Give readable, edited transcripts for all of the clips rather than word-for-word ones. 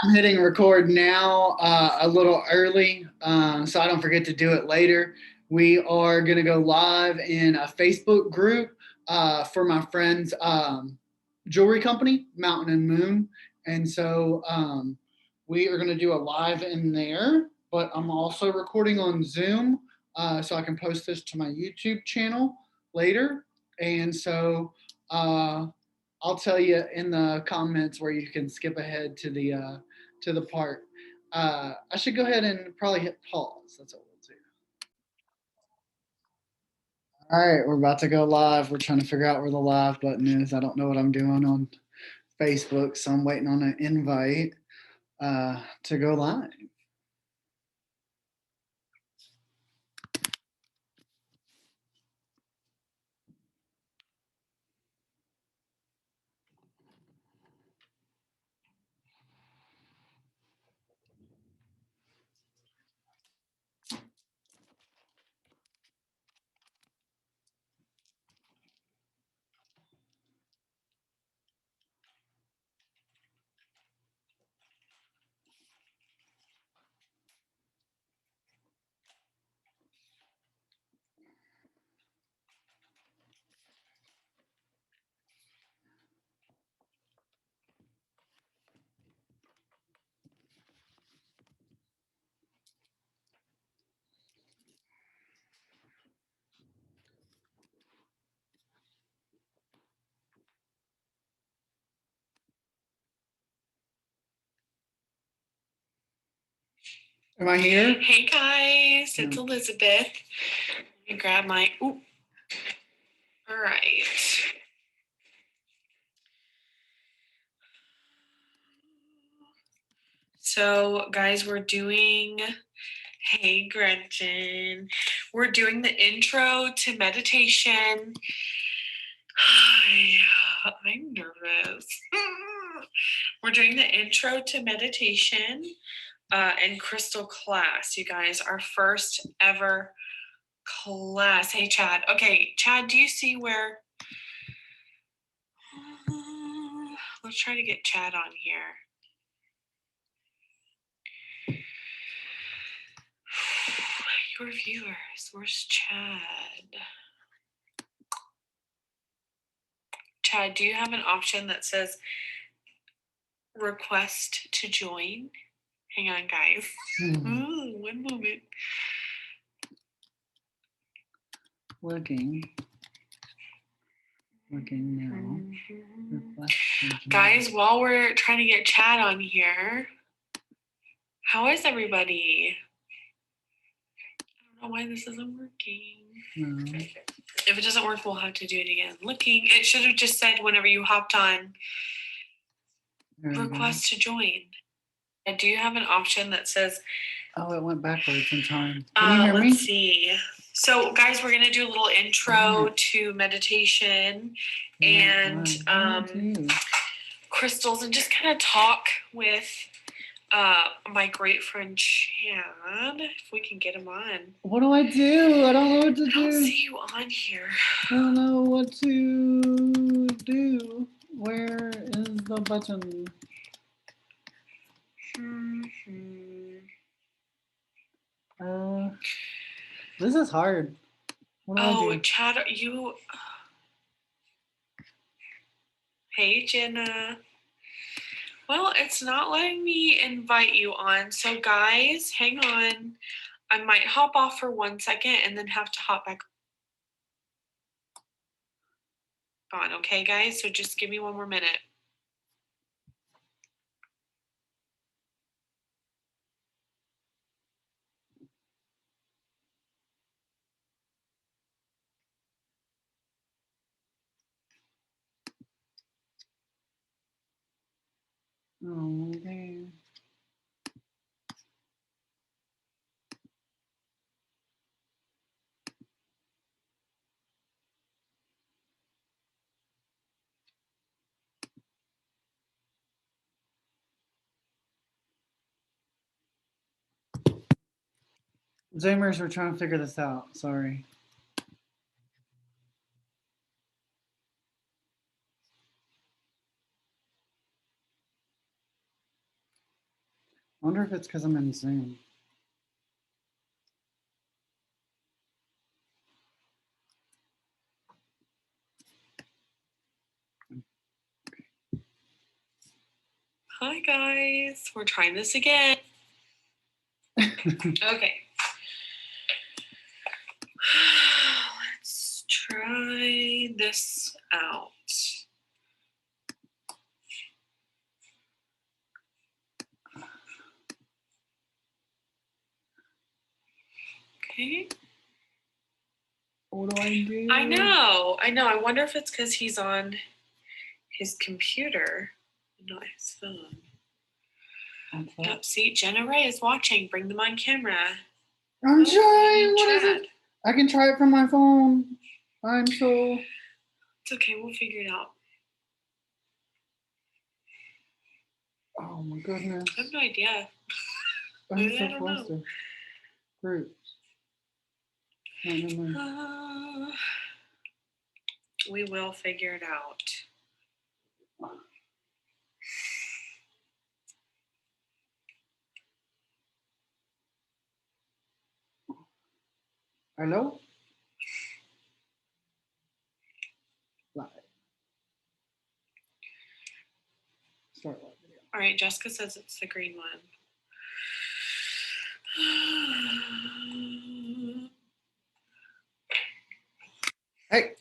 I'm hitting record now a little early, so I don't forget to do it later. We are going to go live in a Facebook group for my friend's jewelry company, Mountain and Moon. And so we are going to do a live in there, but I'm also recording on Zoom so I can post this to my YouTube channel later. And so I'll tell you in the comments where you can skip ahead to the part. I should go ahead and probably hit pause. That's what we'll do. All right, we're about to go live. We're trying to figure out where the live button is. I don't know what I'm doing on Facebook, so I'm waiting on an invite to go live. Am I here? Hey guys, it's Elizabeth. Let me grab my. Ooh. All right. So, guys, we're doing. Hey, Gretchen. We're doing the intro to meditation. I'm nervous. We're doing the intro to meditation and crystal class, you guys. Our first ever class. Hey, Chad. Okay, Chad, do you see where? Let's try to get Chad on here. Your viewers, where's Chad? Chad, do you have an option that says request to join? Hang on, guys. One moment. Looking now. Guys, while we're trying to get Chad on here, how is everybody? I don't know why this isn't working. No. If it doesn't work, we'll have to do it again. Looking, it should have just said whenever you hopped on, request to join. Do you have an option that says? Oh, it went backwards in time. Can you hear me? Let's see. So, guys, we're gonna do a little intro to meditation and crystals, and just kind of talk with my great friend Chad. If we can get him on. What do I do? I don't know what to do. I don't see you on here. I don't know what to do. Where is the button? This is hard. What do I do? Chad, you. Hey, Jenna. Well, it's not letting me invite you on. So, guys, hang on. I might hop off for 1 second and then have to hop back on. Okay, guys? So just give me 1 more minute. Oh, okay. Zoomers, we're trying to figure this out. Sorry. wonder if it's because I'm in Zoom. Hi guys, we're trying this again. Okay. Let's try this out. Okay. What do I do? I know. I wonder if it's because he's on his computer, not his phone. Yep, see, Jenna Ray is watching. Bring them on camera. I'm trying. What is it? I can try it from my phone. It's okay. We'll figure it out. Oh my goodness. I have no idea. I'm so flustered. Groups. We will figure it out. Hello? Live. Start live video. All right, Jessica says it's the green one.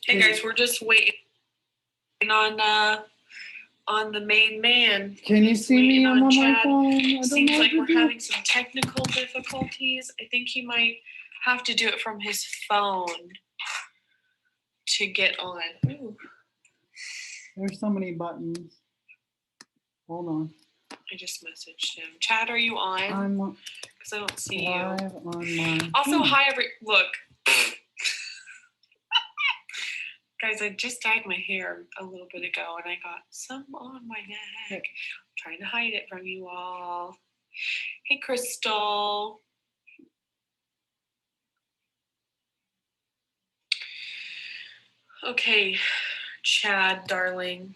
Hey guys, we're just waiting on the main man. Can you see me? I'm on my phone. Seems like we're having some technical difficulties. I think he might have to do it from his phone to get on. Ooh. There's so many buttons. Hold on. I just messaged him. Chad, are you on? I'm because I don't see live you. On my also, phone. hi look. Guys, I just dyed my hair a little bit ago and I got some on my neck. I'm trying to hide it from you all. Hey, Crystal. Okay, Chad, darling.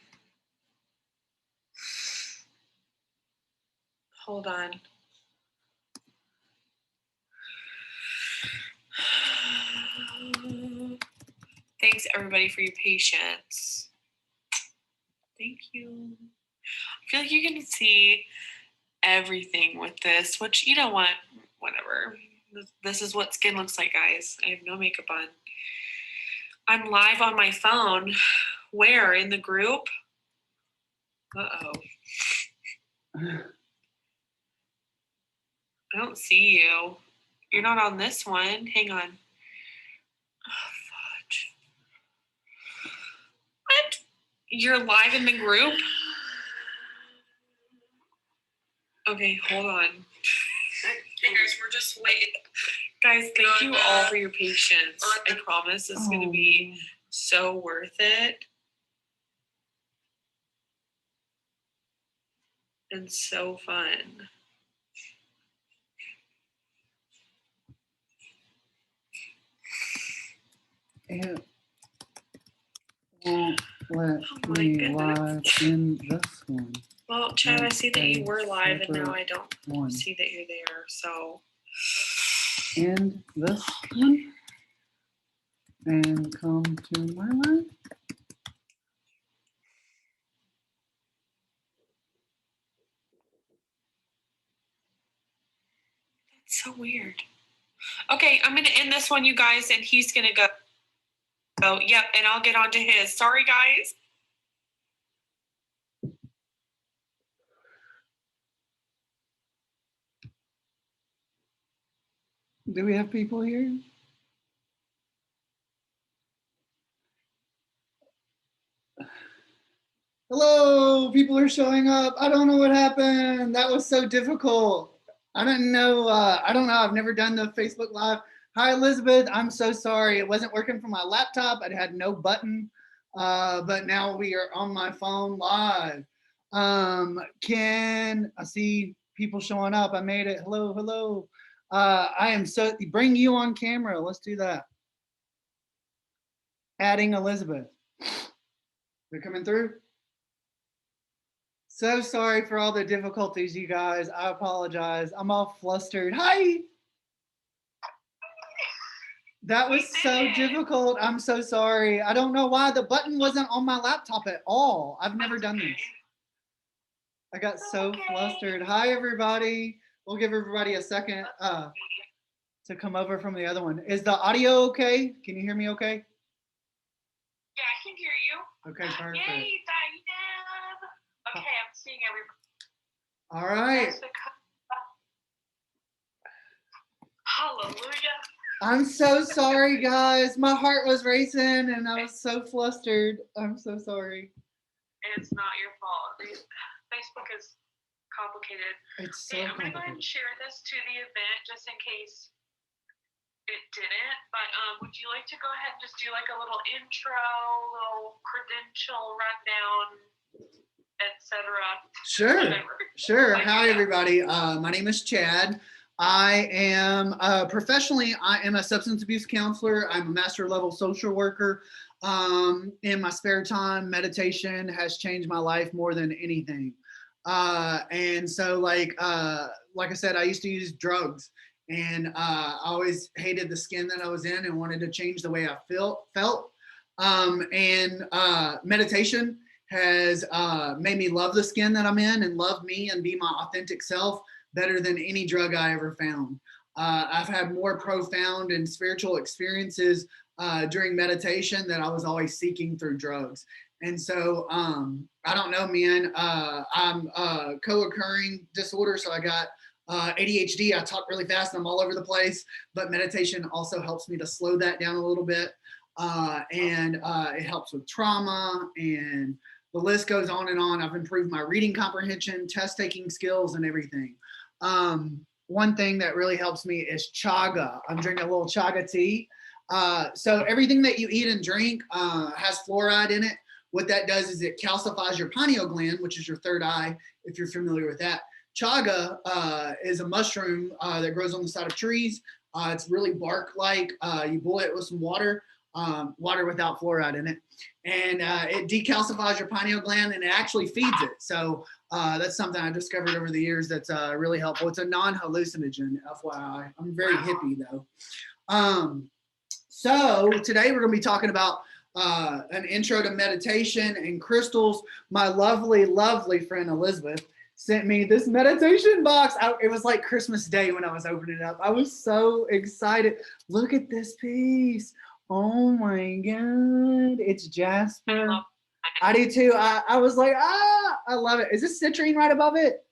Hold on. Thanks, everybody, for your patience. Thank you. I feel like you can see everything with this, which you know what? Whatever. This is what skin looks like, guys. I have no makeup on. I'm live on my phone. Where? In the group? Uh-oh. I don't see you. You're not on this one. Hang on. Oh, fudge. What? You're live in the group? Okay, hold on. Hey guys, we're just waiting. Guys, thank you all for your patience. I promise it's going to be so worth it. And so fun. It won't let me live in this one. Well, Chad, I see that you were live and now I don't see that you're there, so. End this one and come to my live. That's so weird. Okay, I'm going to end this one, you guys, and he's going to go. Oh, yep, and I'll get on to his. Sorry, guys. Do we have people here? Hello, people are showing up. I don't know what happened. That was so difficult. I didn't know. I don't know. I've never done the Facebook Live. Hi, Elizabeth. I'm so sorry. It wasn't working from my laptop. I had no button, but now we are on my phone live. I see people showing up. I made it. Hello, hello. I am so, bring you on camera. Let's do that. Adding Elizabeth. They're coming through. So sorry for all the difficulties, you guys. I apologize. I'm all flustered. Hi. That was so difficult. I'm so sorry. I don't know why the button wasn't on my laptop at all. I've never done this. I got so flustered. Hi, everybody. We'll give everybody a second to come over from the other one. Is the audio okay? Can you hear me okay? Yeah, I can hear you. Okay, perfect. Yay, Diane. Okay, I'm seeing everybody. All right. Hallelujah. I'm so sorry, guys. My heart was racing and I was so flustered. I'm so sorry. It's not your fault. Facebook is complicated. It's so I'm going to go ahead complicated. and share this to the event just in case it didn't. But would you like to go ahead and just do like a little intro, little credential rundown, etc.? Sure. Sure. Hi, everybody. My name is Chad. I am professionally, I am a substance abuse counselor. I'm a master level social worker. In my spare time, meditation has changed my life more than anything. And so like I said, I used to use drugs and I always hated the skin that I was in and wanted to change the way I felt. And meditation has made me love the skin that I'm in and love me and be my authentic self better than any drug I ever found. I've had more profound and spiritual experiences during meditation that I was always seeking through drugs. And so I don't know, man. I'm co-occurring disorder, so I got ADHD. I talk really fast and I'm all over the place, but meditation also helps me to slow that down a little bit. And it helps with trauma, and the list goes on and on. I've improved my reading comprehension, test taking skills, and everything. One thing that really helps me is chaga. I'm drinking a little chaga tea. So everything that you eat and drink has fluoride in it. What that does is it calcifies your pineal gland, which is your third eye, if you're familiar with that. Chaga is a mushroom that grows on the side of trees. It's really bark-like. You boil it with some water, water without fluoride in it, and it decalcifies your pineal gland and it actually feeds it. So that's something I discovered over the years that's really helpful. It's a non-hallucinogen, FYI. I'm very hippie though. So today we're going to be talking about an intro to meditation and crystals. My lovely, lovely friend Elizabeth sent me this meditation box. It was like Christmas Day when I was opening it up. I was so excited. Look at this piece. Oh my God. It's jasper. I do too. I was like, I love it. Is this citrine right above it?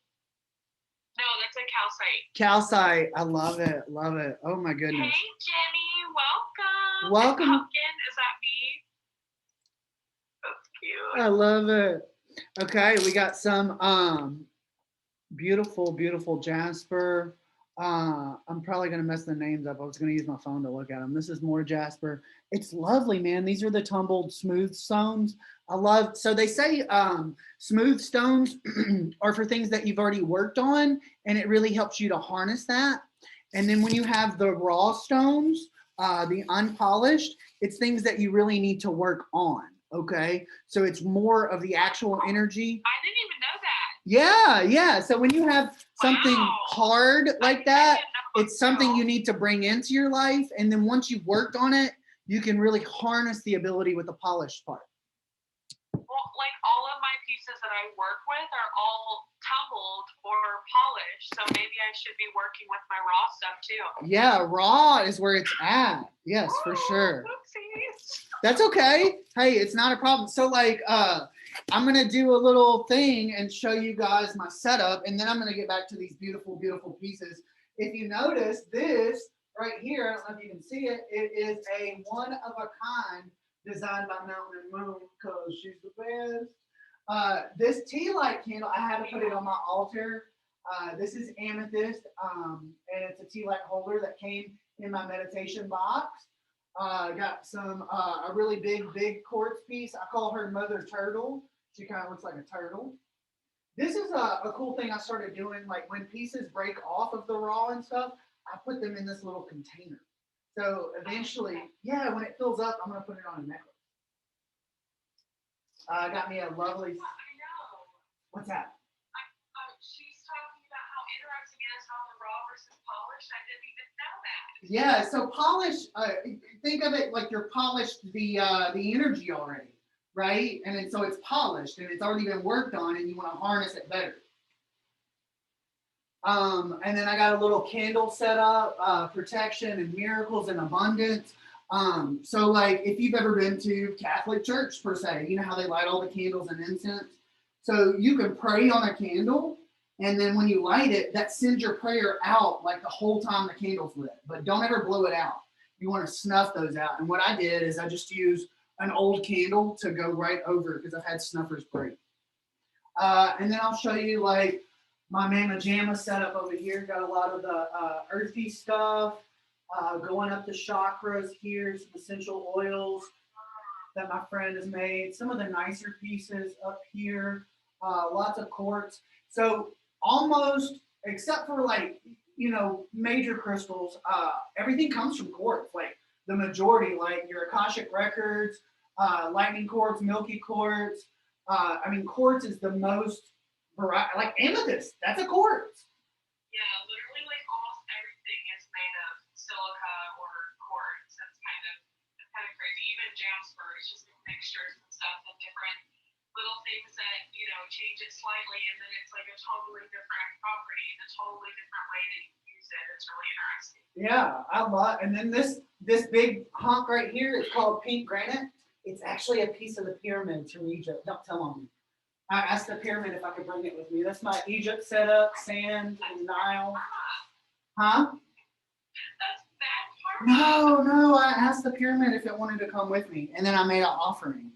No, that's a calcite. Calcite. I love it. Love it. Oh my goodness. Hey, Jenny. Welcome. Welcome. And Pumpkin, is that me? That's cute. I love it. Okay, we got some beautiful, beautiful jasper. I'm probably gonna mess the names up. I was gonna use my phone to look at them. This is more jasper. It's lovely, man. These are the tumbled smooth stones. So they say smooth stones are for things that you've already worked on, and it really helps you to harness that. And then when you have the raw stones, the unpolished, it's things that you really need to work on. Okay, so it's more of the actual energy. I didn't even know that. Yeah. So when you have something hard like that, it's something you need to bring into your life. And then once you've worked on it, you can really harness the ability with the polished part. Well, like all of my pieces that I work with are all tumbled or polished. So maybe I should be working with my raw stuff too. Yeah, raw is where it's at. Yes, for sure. Oopsies. That's okay. Hey, it's not a problem. So like, I'm going to do a little thing and show you guys my setup. And then I'm going to get back to these beautiful, beautiful pieces. If you notice this right here, I don't know if you can see it. It is a one of a kind designed by Mountain and Moon because she's the best. This tea light candle, I had to put it on my altar. This is amethyst, and it's a tea light holder that came in my meditation box. Got some a really big quartz piece. I call her Mother Turtle. She kind of looks like a turtle. This is a cool thing I started doing. Like when pieces break off of the raw and stuff, I put them in this little container. So eventually, yeah, when it fills up, I'm gonna put it on a necklace. Got me a lovely. I know. What's that? saw the raw versus polished. I didn't even know that. Yeah, so polish, think of it like you're polished the energy already, right? And then, so it's polished and it's already been worked on and you want to harness it better. And then I got a little candle set up, protection and miracles and abundance. So like if you've ever been to Catholic church per se, you know how they light all the candles and incense. So you can pray on a candle, and then when you light it, that sends your prayer out like the whole time the candle's lit. But don't ever blow it out. You want to snuff those out. And what I did is I just used an old candle to go right over it because I've had snuffers break. And then I'll show you like my Mama Jamma setup over here. Got a lot of the earthy stuff. Going up the chakras here, some essential oils that my friend has made. Some of the nicer pieces up here. Lots of quartz. So almost, except for like, you know, major crystals, everything comes from quartz. Like the majority, like your Akashic records, lightning quartz, milky quartz. I mean, quartz is the most variety. Like amethyst, that's a quartz. Yeah, literally, like almost everything is made of silica or quartz. It's kind of crazy. Even jasper, it's just mixtures and stuff and different little things that, you know, change it slightly, and then it's like a totally different property, a totally different way to use it. It's really interesting. Yeah, I love. And then this big hunk right here is called pink granite. It's actually a piece of the pyramids from Egypt. Don't tell on me. I asked the pyramid if I could bring it with me. That's my Egypt setup, sand and Nile. Huh? That's that part? No. I asked the pyramid if it wanted to come with me, and then I made an offering.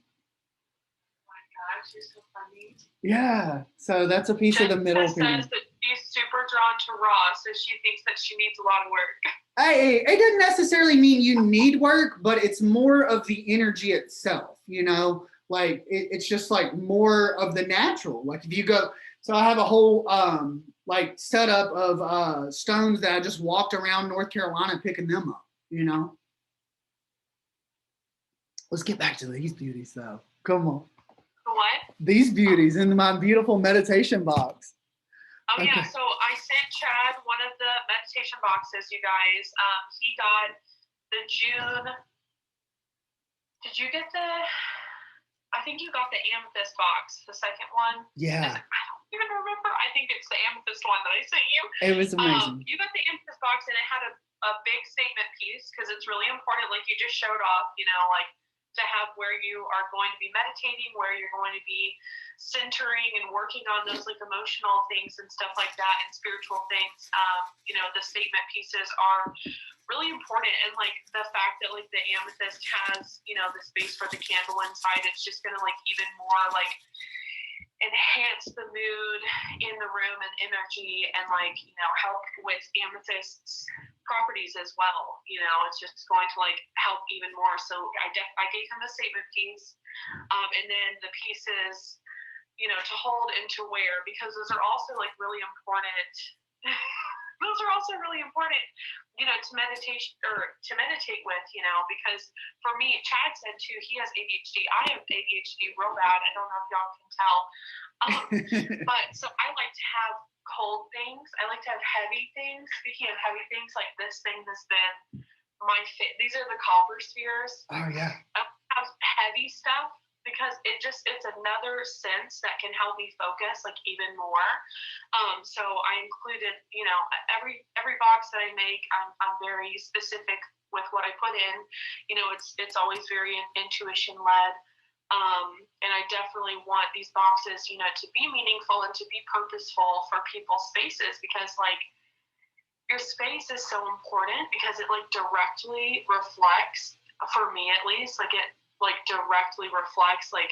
Oh my gosh, you're so funny. Yeah. So that's a piece of the middle pyramid. Says that she's super drawn to raw, so she thinks that she needs a lot of work. Hey, it doesn't necessarily mean you need work, but it's more of the energy itself, you know, like it's just like more of the natural. Like if you go, so I have a whole like setup of stones that I just walked around North Carolina picking them up, you know. Let's get back to these beauties though. Come on. What? These beauties in my beautiful meditation box. Oh okay. Yeah, so I sent Chad one of the meditation boxes, you guys. He got the June. Did you get the? I think you got the amethyst box, the second one. Yeah. I don't even remember. I think it's the amethyst one that I sent you. It was amazing. You got the amethyst box, and it had a big statement piece because it's really important. Like you just showed off, you know, like to have where you are going to be meditating, where you're going to be centering and working on those like emotional things and stuff like that and spiritual things. You know, the statement pieces are really important, and like the fact that like the amethyst has, you know, the space for the candle inside, it's just gonna like even more like enhance the mood in the room and energy, and like, you know, help with amethyst's properties as well. You know, it's just going to like help even more. So I gave him a statement piece, and then the pieces, you know, to hold and to wear, because those are also like really important. Those are also really important, you know, to meditate with, you know, because for me, Chad said too, he has ADHD. I have ADHD real bad. I don't know if y'all can tell. But so I like to have cold things. I like to have heavy things. Speaking of heavy things, like this thing has been these are the copper spheres. Oh yeah. I have heavy stuff because it's another sense that can help me focus like even more. So I included, you know, every box that I make, I'm very specific with what I put in. You know, it's always very intuition led. And I definitely want these boxes, you know, to be meaningful and to be purposeful for people's spaces, because like your space is so important, because it like directly reflects, for me at least, like it like directly reflects like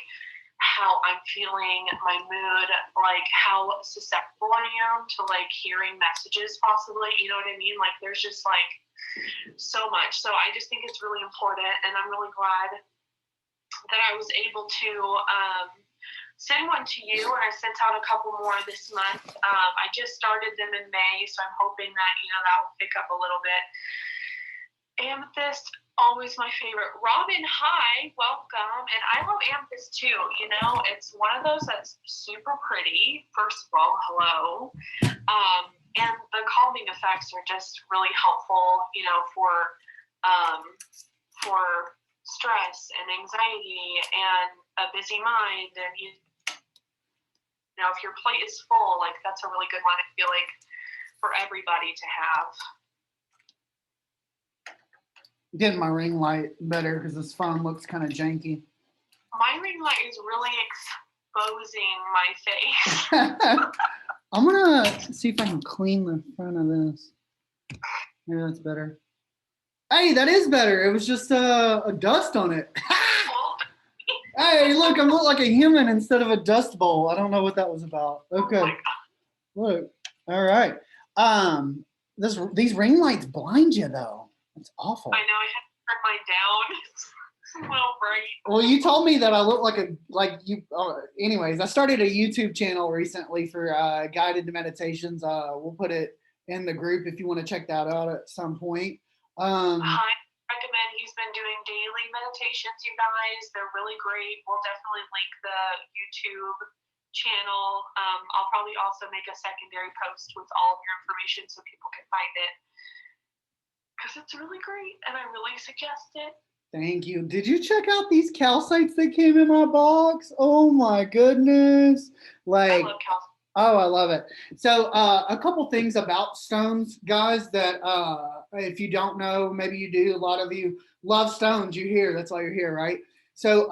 how I'm feeling, my mood, like how susceptible I am to like hearing messages possibly, you know what I mean? Like there's just like so much. So I just think it's really important, and I'm really glad that I was able to send one to you, and I sent out a couple more this month. I just started them in May, so I'm hoping that, you know, that will pick up a little bit. Amethyst, always my favorite. Robin, hi, welcome. And I love amethyst too. You know, it's one of those that's super pretty. First of all, hello. and the calming effects are just really helpful, you know, for stress and anxiety and a busy mind. And you know, if your plate is full, like that's a really good one, I feel like, for everybody to have. Getting my ring light better because this phone looks kind of janky. My ring light is really exposing my face. I'm gonna see if I can clean the front of this. Maybe that's better. Hey, that is better. It was just a dust on it. Hey, look, I look like a human instead of a dust bowl. I don't know what that was about. Okay. Look. All right. These ring lights blind you though. It's awful. I know. I had to turn mine down. It's a little bright. Well, you told me that I look like you. Anyways, I started a YouTube channel recently for guided meditations. We'll put it in the group if you want to check that out at some point. I recommend. He's been doing daily meditations, you guys. They're really great. We'll definitely link the YouTube channel. I'll probably also make a secondary post with all of your information so people can find it, because it's really great and I really suggest it. Thank you. Did you check out these calcites that came in my box? Oh my goodness. Like, I love calcite. Oh, I love it. So a couple things about stones, guys, that if you don't know, maybe you do. A lot of you love stones. You're here. That's why you're here, right? So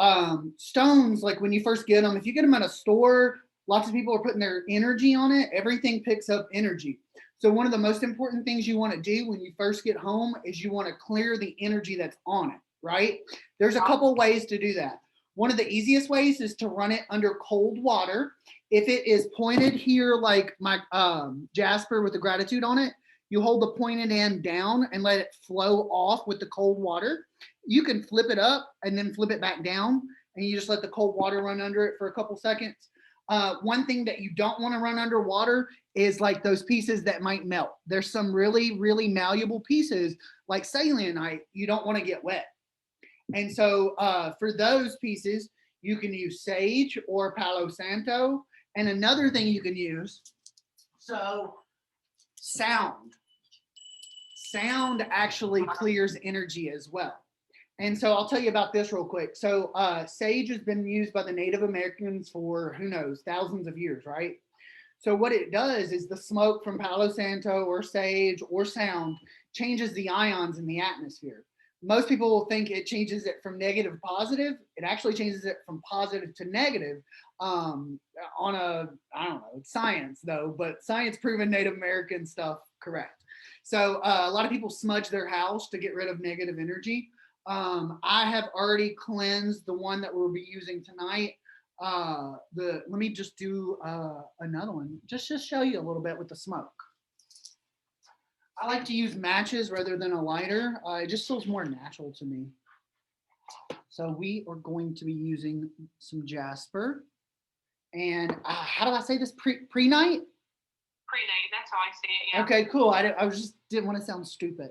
stones, like when you first get them, if you get them at a store, lots of people are putting their energy on it. Everything picks up energy. So one of the most important things you want to do when you first get home is you want to clear the energy that's on it, right? There's a couple ways to do that. One of the easiest ways is to run it under cold water. If it is pointed here like my Jasper with the gratitude on it, you hold the pointed end down and let it flow off with the cold water. You can flip it up and then flip it back down, and you just let the cold water run under it for a couple seconds. One thing that you don't want to run under water is like those pieces that might melt. There's some really, really malleable pieces like selenite you don't want to get wet. And so for those pieces, you can use sage or Palo Santo. And another thing you can use, so sound. Sound actually clears energy as well. And so I'll tell you about this real quick. So sage has been used by the Native Americans for, who knows, thousands of years, right? So what it does is the smoke from Palo Santo or sage or sound changes the ions in the atmosphere. Most people will think it changes it from negative to positive. It actually changes it from positive to negative on a, I don't know, it's science though, but science proven Native American stuff correct. So a lot of people smudge their house to get rid of negative energy. I have already cleansed the one that we'll be using tonight. Let me just do another one, just show you a little bit with the smoke. I like to use matches rather than a lighter. It just feels more natural to me. So we are going to be using some Jasper. And how do I say this? Pre-night? Pre-night, that's how I say it, yeah. Okay, cool. I just didn't want to sound stupid.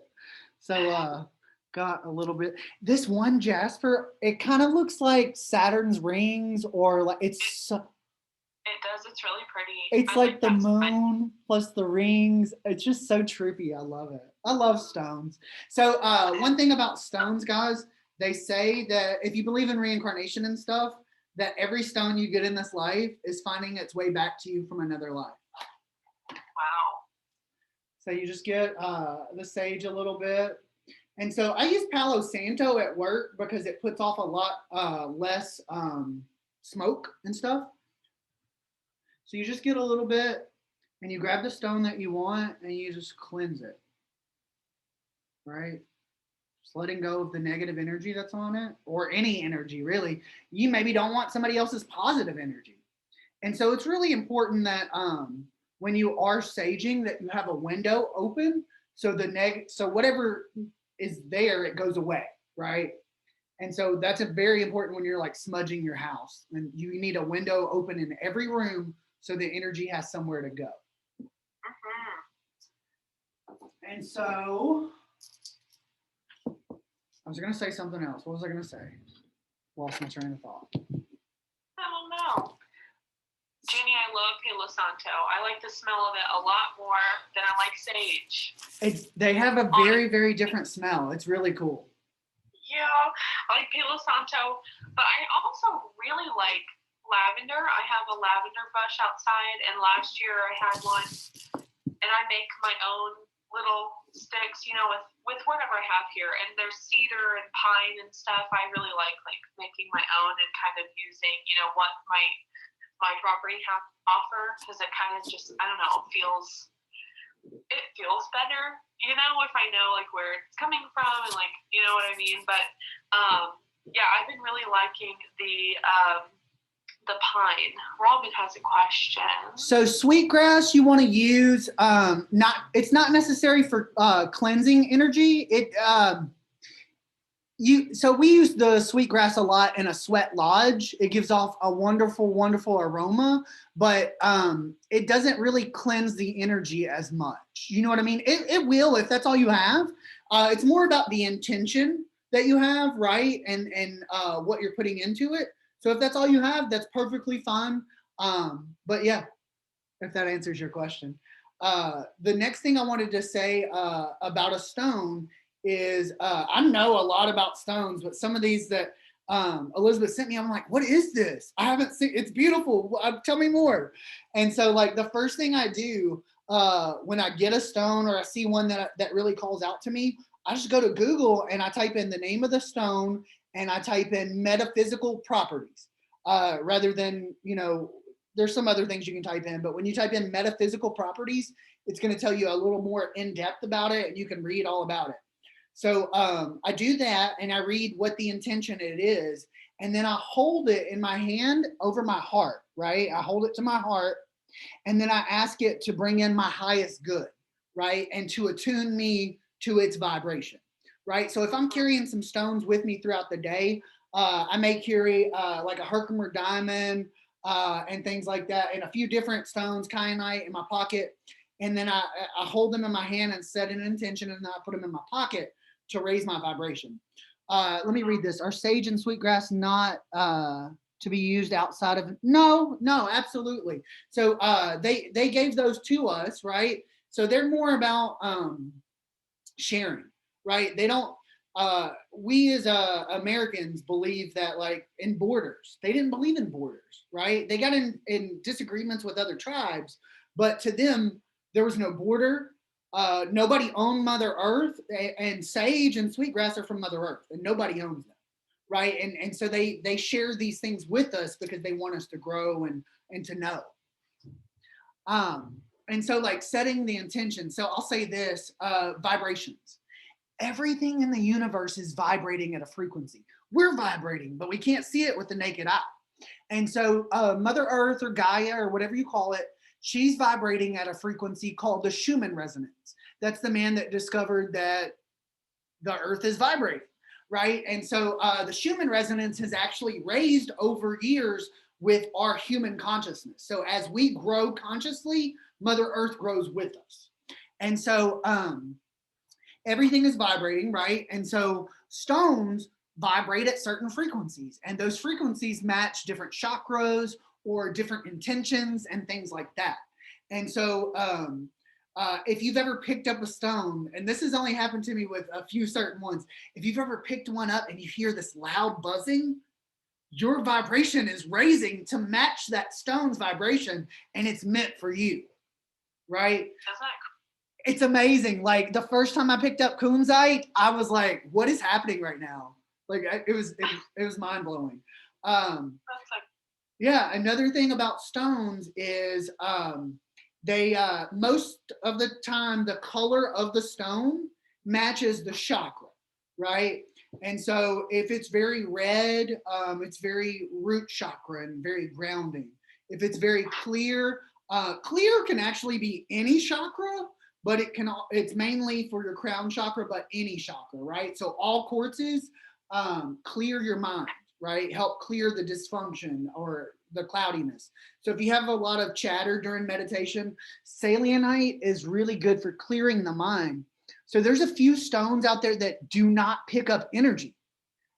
So got a little bit. This one Jasper, it kind of looks like Saturn's rings, or like it's it does. It's really pretty. It's like the moon plus the rings. It's just so trippy. I love it. I love stones. So one thing about stones, guys, they say that if you believe in reincarnation and stuff, that every stone you get in this life is finding its way back to you from another life. Wow. So you just get the sage a little bit. And so I use Palo Santo at work because it puts off a lot less smoke and stuff. So you just get a little bit and you grab the stone that you want and you just cleanse it, right? Just letting go of the negative energy that's on it, or any energy really. You maybe don't want somebody else's positive energy. And so it's really important that when you are saging that you have a window open so so whatever is there, it goes away, right? And so that's a very important when you're like smudging your house, and you need a window open in every room so the energy has somewhere to go. And so I was going to say something else. What was I going to say? Lost my train of thought. I don't know. Jenny, I love Palo Santo. I like the smell of it a lot more than I like sage. They have a very, very different smell. It's really cool. Yeah, I like Palo Santo, but I also really like lavender. I have a lavender bush outside, and last year I had one, and I make my own little sticks, with whatever I have here. And there's cedar and pine and stuff. I really like making my own and kind of using, what my property have offer, because it kind of just, I don't know, feels better, if I know where it's coming from and you know what I mean. But yeah, I've been really liking the pine. Robin has a question. So sweetgrass you want to use, it's not necessary for cleansing energy. So we use the sweetgrass a lot in a sweat lodge. It gives off a wonderful, wonderful aroma, but it doesn't really cleanse the energy as much. You know what I mean? It will if that's all you have. It's more about the intention that you have, right? And what you're putting into it. So if that's all you have, that's perfectly fine. But yeah, if that answers your question. The next thing I wanted to say about a stone is I know a lot about stones, but some of these that Elizabeth sent me, I'm like, what is this? I haven't seen, it's beautiful. Tell me more. And so the first thing I do when I get a stone or I see one that really calls out to me, I just go to Google and I type in the name of the stone and I type in metaphysical properties rather than, there's some other things you can type in, but when you type in metaphysical properties, it's going to tell you a little more in depth about it and you can read all about it. So I do that and I read what the intention it is. And then I hold it in my hand over my heart, right? I hold it to my heart and then I ask it to bring in my highest good, right? And to attune me to its vibration, right? So if I'm carrying some stones with me throughout the day, I may carry like a Herkimer diamond and things like that and a few different stones, kyanite in my pocket. And then I hold them in my hand and set an intention and then I put them in my pocket to raise my vibration. Let me read this. Are sage and sweetgrass not to be used outside of? No, absolutely. So they gave those to us, right? So they're more about sharing, right? They don't. We as Americans believe that in borders, they didn't believe in borders, right? They got in disagreements with other tribes, but to them there was no border. Nobody owned Mother Earth, and sage and sweetgrass are from Mother Earth, and nobody owns them, right? And so they share these things with us because they want us to grow and to know. And so setting the intention. So I'll say this: vibrations. Everything in the universe is vibrating at a frequency. We're vibrating, but we can't see it with the naked eye. And so Mother Earth or Gaia or whatever you call it, she's vibrating at a frequency called the Schumann resonance. That's the man that discovered that the Earth is vibrating, right? And so the Schumann resonance has actually raised over years with our human consciousness. So as we grow consciously, Mother Earth grows with us. And so everything is vibrating, right? And so stones vibrate at certain frequencies, and those frequencies match different chakras or different intentions and things like that. And so if you've ever picked up a stone, and this has only happened to me with a few certain ones, if you've ever picked one up and you hear this loud buzzing, your vibration is raising to match that stone's vibration, and it's meant for you, right? It's amazing. The first time I picked up kunzite, I was like, what is happening right now? It was mind blowing. Yeah. Another thing about stones is they most of the time the color of the stone matches the chakra, right? And so if it's very red, it's very root chakra and very grounding. If it's very clear, clear can actually be any chakra, but it's mainly for your crown chakra, but any chakra, right? So all quartzes clear your mind, right? Help clear the dysfunction or the cloudiness. So if you have a lot of chatter during meditation, selenite is really good for clearing the mind. So there's a few stones out there that do not pick up energy.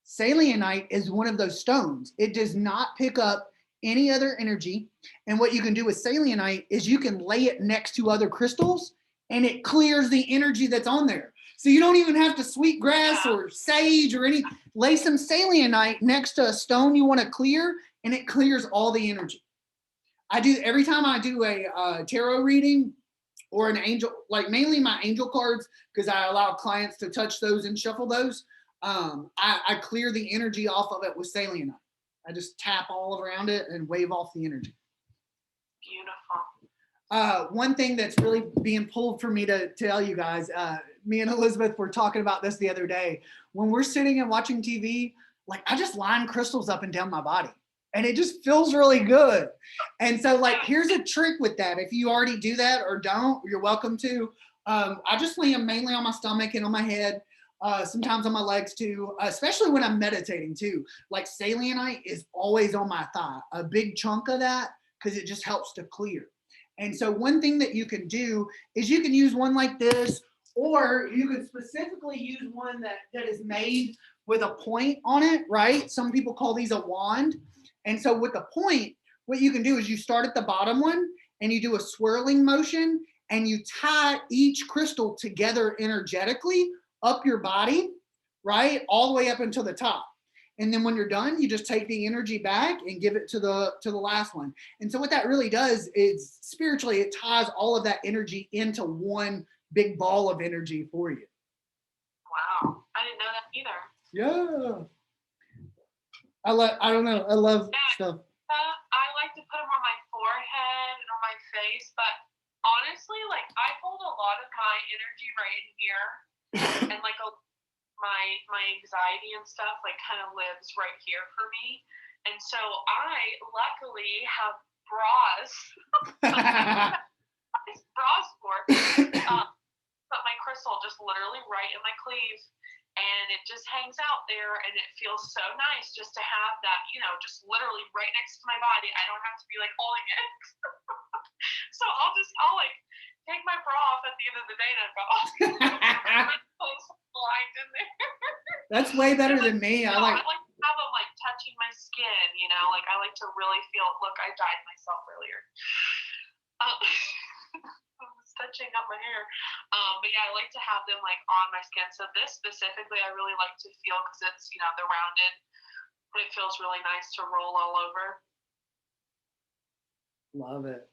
Selenite is one of those stones. It does not pick up any other energy. And what you can do with selenite is you can lay it next to other crystals and it clears the energy that's on there. So you don't even have to sweetgrass or sage or any, lay some selenite next to a stone you want to clear and it clears all the energy. I do, every time I do a tarot reading or an angel, like mainly my angel cards, because I allow clients to touch those and shuffle those. I clear the energy off of it with selenite. I just tap all around it and wave off the energy. Beautiful. One thing that's really being pulled for me to tell you guys, me and Elizabeth were talking about this the other day. When we're sitting and watching TV, like I just line crystals up and down my body and it just feels really good. And so like, here's a trick with that. If you already do that or don't, you're welcome to. I just lay them mainly on my stomach and on my head. Sometimes on my legs too, especially when I'm meditating too. Like selenite is always on my thigh, a big chunk of that, because it just helps to clear. And so one thing that you can do is you can use one like this, or you can specifically use one that is made with a point on it, right? Some people call these a wand. And so with the point, what you can do is you start at the bottom one and you do a swirling motion and you tie each crystal together energetically up your body, right? All the way up until the top. And then when you're done, you just take the energy back and give it to the last one. And so what that really does is spiritually, it ties all of that energy into one big ball of energy for you. Wow. I didn't know that either. Yeah. I don't know. I love stuff. I like to put them on my forehead and on my face, but honestly, like I hold a lot of my energy right in here. And like my anxiety and stuff like kind of lives right here for me, and so I luckily have bras. Bras for put my crystal just literally right in my cleave, and it just hangs out there, and it feels so nice just to have that, just literally right next to my body. I don't have to be like holding it. So I'll like take my bra off at the end of the day and I go, lined in there. That's way better than me. I like to have them like touching my skin, like I like to really feel, look, I dyed myself earlier. I was touching up my hair. But yeah, I like to have them like on my skin. So this specifically, I really like to feel because it's, they're rounded, but it feels really nice to roll all over. Love it.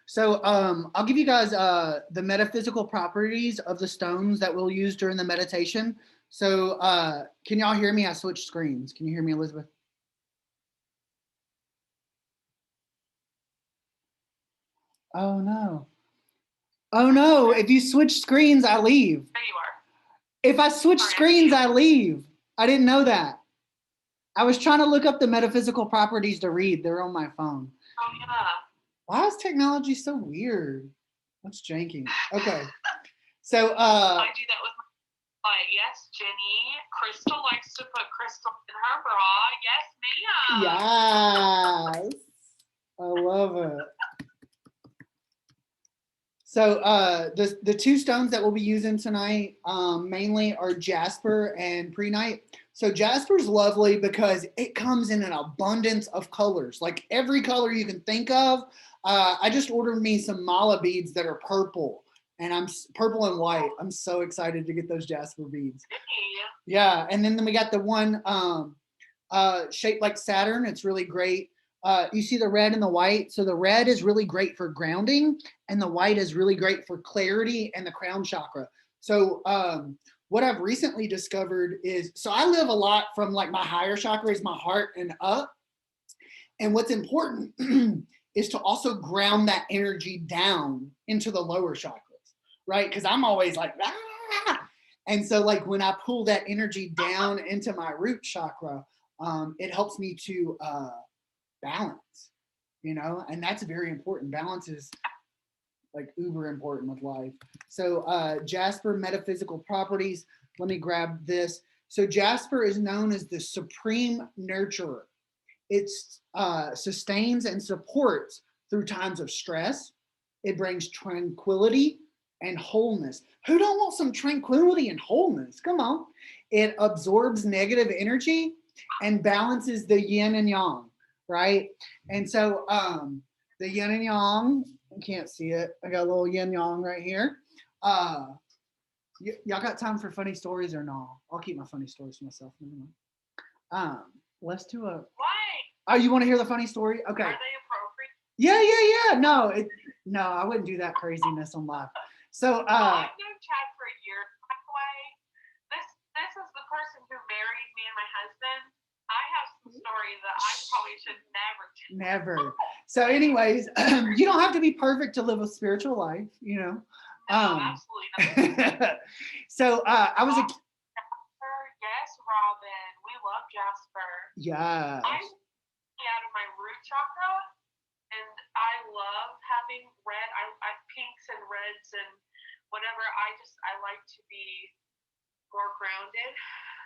So I'll give you guys the metaphysical properties of the stones that we'll use during the meditation. So can y'all hear me? I switched screens. Can you hear me, Elizabeth? Oh no. Oh no, if you switch screens, I leave. There you are. If I switch screens, I leave. I didn't know that. I was trying to look up the metaphysical properties to read. They're on my phone. Oh yeah. Why is technology so weird? What's janking? Okay. So I do that with my yes, Jenny. Crystal likes to put crystal in her bra. Yes, ma'am. Yes. I love it. So the two stones that we'll be using tonight mainly are jasper and prehnite. So jasper's lovely because it comes in an abundance of colors, like every color you can think of. I just ordered me some mala beads that are purple, and I'm purple and white. I'm so excited to get those jasper beads. Yeah, and then we got the one shaped like Saturn. It's really great. You see the red and the white. So the red is really great for grounding, and the white is really great for clarity and the crown chakra. So what I've recently discovered is, so I live a lot from like my higher chakra is my heart and up. And what's important is to also ground that energy down into the lower chakras, right? Because I'm always like, ah! And so like when I pull that energy down into my root chakra, it helps me to balance, and that's very important. Balance is like uber important with life. So jasper metaphysical properties, let me grab this. So jasper is known as the supreme nurturer. It sustains and supports through times of stress. It brings tranquility and wholeness. Who don't want some tranquility and wholeness? Come on. It absorbs negative energy and balances the yin and yang, right? And so the yin and yang, you can't see it. I got a little yin yang right here. Y'all got time for funny stories or no? I'll keep my funny stories to myself. Um, let's do a. Why? Oh, you want to hear the funny story? Okay. Are they appropriate? Yeah. No, I wouldn't do that craziness on live. So, I've known Chad for a year. By the way, this is the person who married me and my husband. I have some stories that I probably should never tell. Never. So, anyways, you don't have to be perfect to live a spiritual life, you know. No, absolutely not. So, I was a. Jasper, yes, Robin. We love Jasper. Yes. I'm out of my root chakra, and I love having red. I pinks and reds and whatever. I like to be more grounded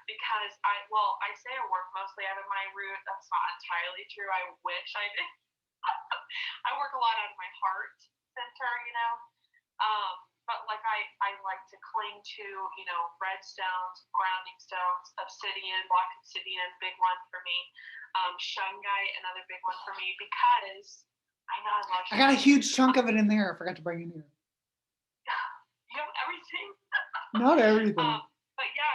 because I say I work mostly out of my root. That's not entirely true. I wish I did. I work a lot out of my heart center, you know. But like I like to cling to, you know, red stones, grounding stones, obsidian, black obsidian, big one for me. Shungite, another big one for me because I know I love. I got a huge chunk of it in there. I forgot to bring it here. You have everything. Not everything. But yeah,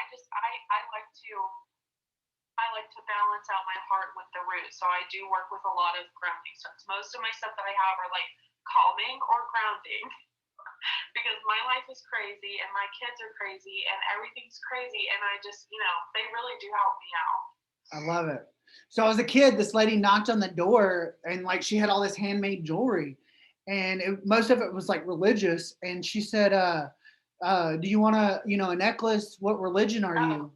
I like to balance out my heart with the root. So I do work with a lot of grounding stones. Most of my stuff that I have are like calming or grounding because my life is crazy and my kids are crazy and everything's crazy. And I just, you know, they really do help me out. I love it. So as a kid, this lady knocked on the door and like she had all this handmade jewelry and most of it was like religious. And she said, do you want a necklace? What religion are you?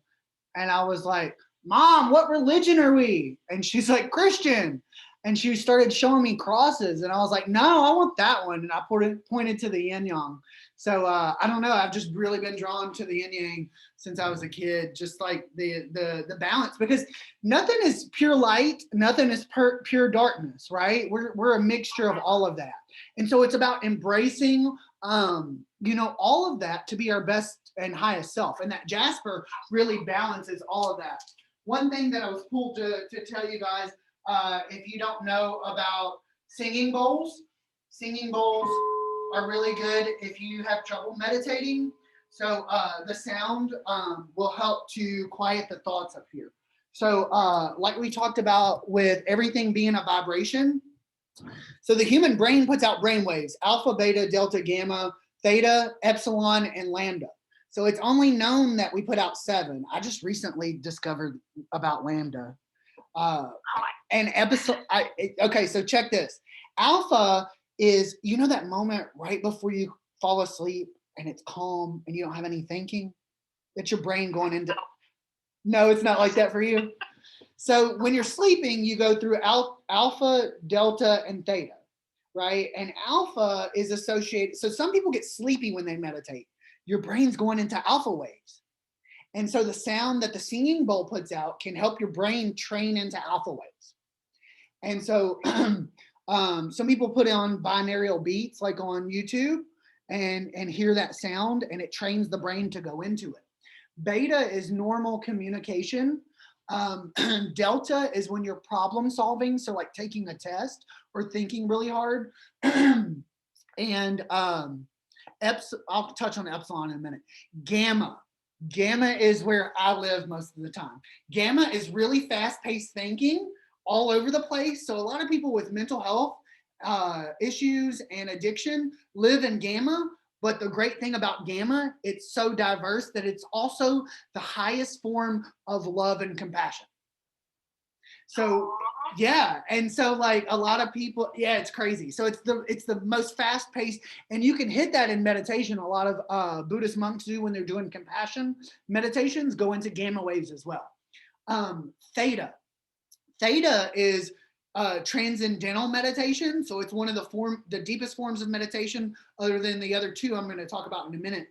And I was like, Mom, what religion are we? And she's like, Christian. And she started showing me crosses. And I was like, no, I want that one. And I pointed to the yin yang. So I don't know. I've just really been drawn to the yin yang since I was a kid, just like the balance, because nothing is pure light, nothing is pure darkness, right? We're a mixture of all of that. And so it's about embracing all of that to be our best and highest self. And that Jasper really balances all of that. One thing that I was cool to tell you guys, if you don't know about singing bowls are really good if you have trouble meditating. So the sound will help to quiet the thoughts up here. So like we talked about with everything being a vibration, so the human brain puts out brain waves, alpha, beta, delta, gamma, theta, epsilon, and lambda. So it's only known that we put out 7. I just recently discovered about lambda. And epsilon, okay, so check this. Alpha is, that moment right before you fall asleep and it's calm and you don't have any thinking? That's your brain going into, no, it's not like that for you. So when you're sleeping, you go through alpha, delta, and theta, right? And alpha is associated, so some people get sleepy when they meditate. Your brain's going into alpha waves. And so the sound that the singing bowl puts out can help your brain train into alpha waves. And so some people put on binaural beats like on YouTube and hear that sound and it trains the brain to go into it. Beta is normal communication. Delta is when you're problem solving, so like taking a test or thinking really hard. And I'll touch on epsilon in a minute. Gamma is where I live most of the time. Gamma is really fast-paced thinking all over the place. So a lot of people with mental health issues and addiction live in gamma. But the great thing about gamma, it's so diverse that it's also the highest form of love and compassion. So yeah, and so like a lot of people, yeah, it's crazy. So it's the most fast paced, and you can hit that in meditation. A lot of Buddhist monks do when they're doing compassion meditations, go into gamma waves as well. Theta is transcendental meditation. So it's one of the deepest forms of meditation, other than the other two I'm going to talk about in a minute.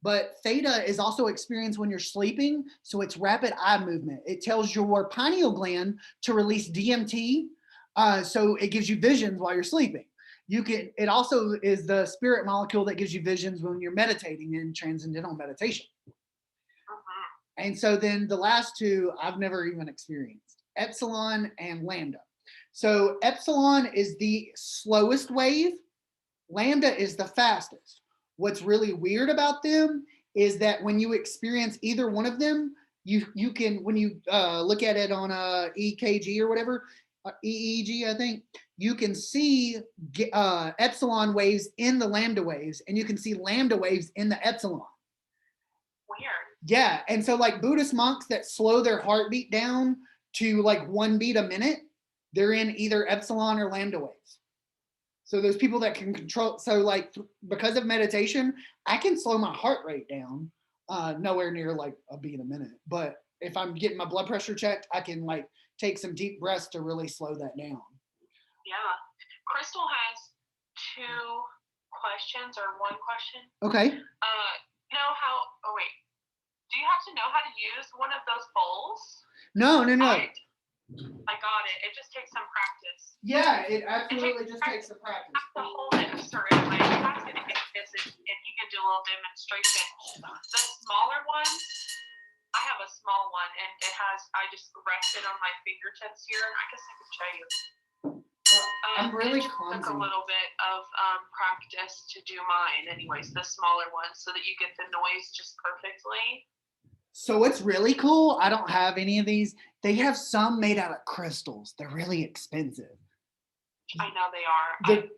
But theta is also experienced when you're sleeping. So it's rapid eye movement. It tells your pineal gland to release DMT. So it gives you visions while you're sleeping. It also is the spirit molecule that gives you visions when you're meditating in transcendental meditation. And so then the last two I've never even experienced. epsilon, and lambda. So epsilon is the slowest wave. Lambda is the fastest. What's really weird about them is that when you experience either one of them, you can, when you look at it on a EKG or whatever, EEG, I think, you can see epsilon waves in the lambda waves, and you can see lambda waves in the epsilon. Weird. Yeah, and so like Buddhist monks that slow their heartbeat down to like 1 beat a minute, they're in either epsilon or lambda waves. So those people that can control, so like because of meditation, I can slow my heart rate down, nowhere near like a beat a minute. But if I'm getting my blood pressure checked, I can like take some deep breaths to really slow that down. Yeah. Crystal has 2 questions or 1 question. Okay. Know how, oh wait, do you have to know how to use one of those bowls? No. I got it. It just takes some practice. Yeah, it absolutely just takes some practice. I have to hold it a certain way. That's going to get busy, and he can do a little demonstration. The smaller ones, I have a small one, and it has, I just rest it on my fingertips here, and I guess I could show you. I'm really clumsy. Took a clumsy. little bit of practice to do mine, anyways, the smaller ones, so that you get the noise just perfectly. So what's really cool, I don't have any of these. They have some made out of crystals. They're really expensive. I know they are. I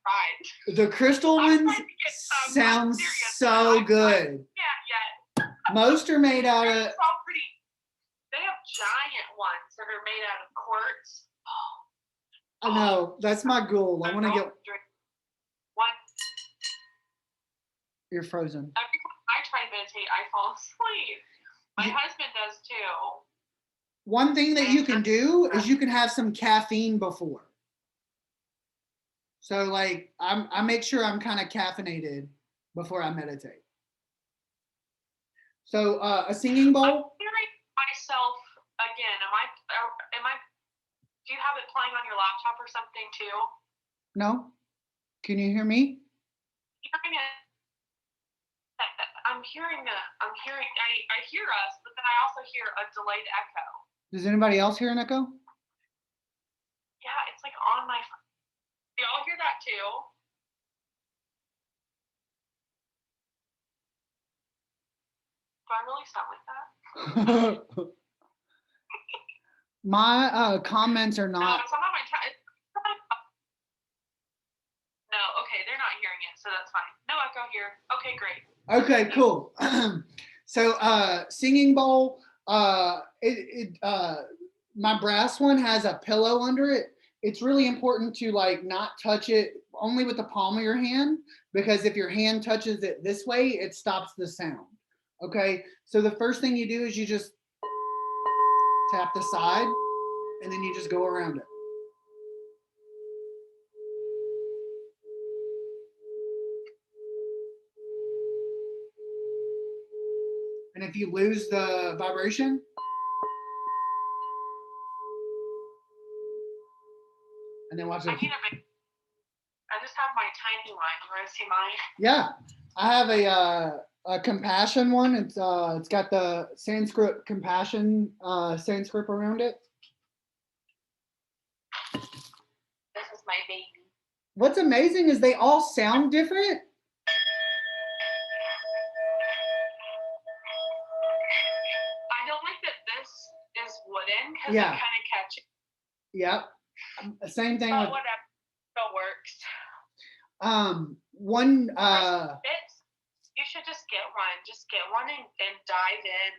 tried. The crystal ones sound so good. Yeah. Most are made out of. So pretty. They have giant ones that are made out of quartz. I know, that's my goal. I want to get. One. You're frozen. Every time I try to meditate, I fall asleep. My husband does too. One thing that you can do is you can have some caffeine before. So like I make sure I'm kind of caffeinated before I meditate. So a singing bowl. I'm hearing myself again. Am I? Do you have it playing on your laptop or something too? No. Can you hear me? I hear us, but then I also hear a delayed echo. Does anybody else hear an echo? Yeah, it's like on my phone. Do y'all hear that too? Do I really sound like that? My comments are not. No, it's not my time. No, okay, they're not hearing it, so that's fine. No echo here. Okay, great. Okay, cool. So singing bowl, my brass one has a pillow under it. It's really important to like not touch it only with the palm of your hand, because if your hand touches it this way, it stops the sound. Okay, so the first thing you do is you just tap the side and then you just go around it. And if you lose the vibration, and then watch it. I just have my tiny one. You want to see mine? Yeah, I have a compassion one. It's got the Sanskrit compassion Sanskrit around it. This is my baby. What's amazing is they all sound different. I don't like that this is wooden because Yeah. it kind of catches. Yep. Same thing with whatever. It works. one You should just get one. Just get one and dive in.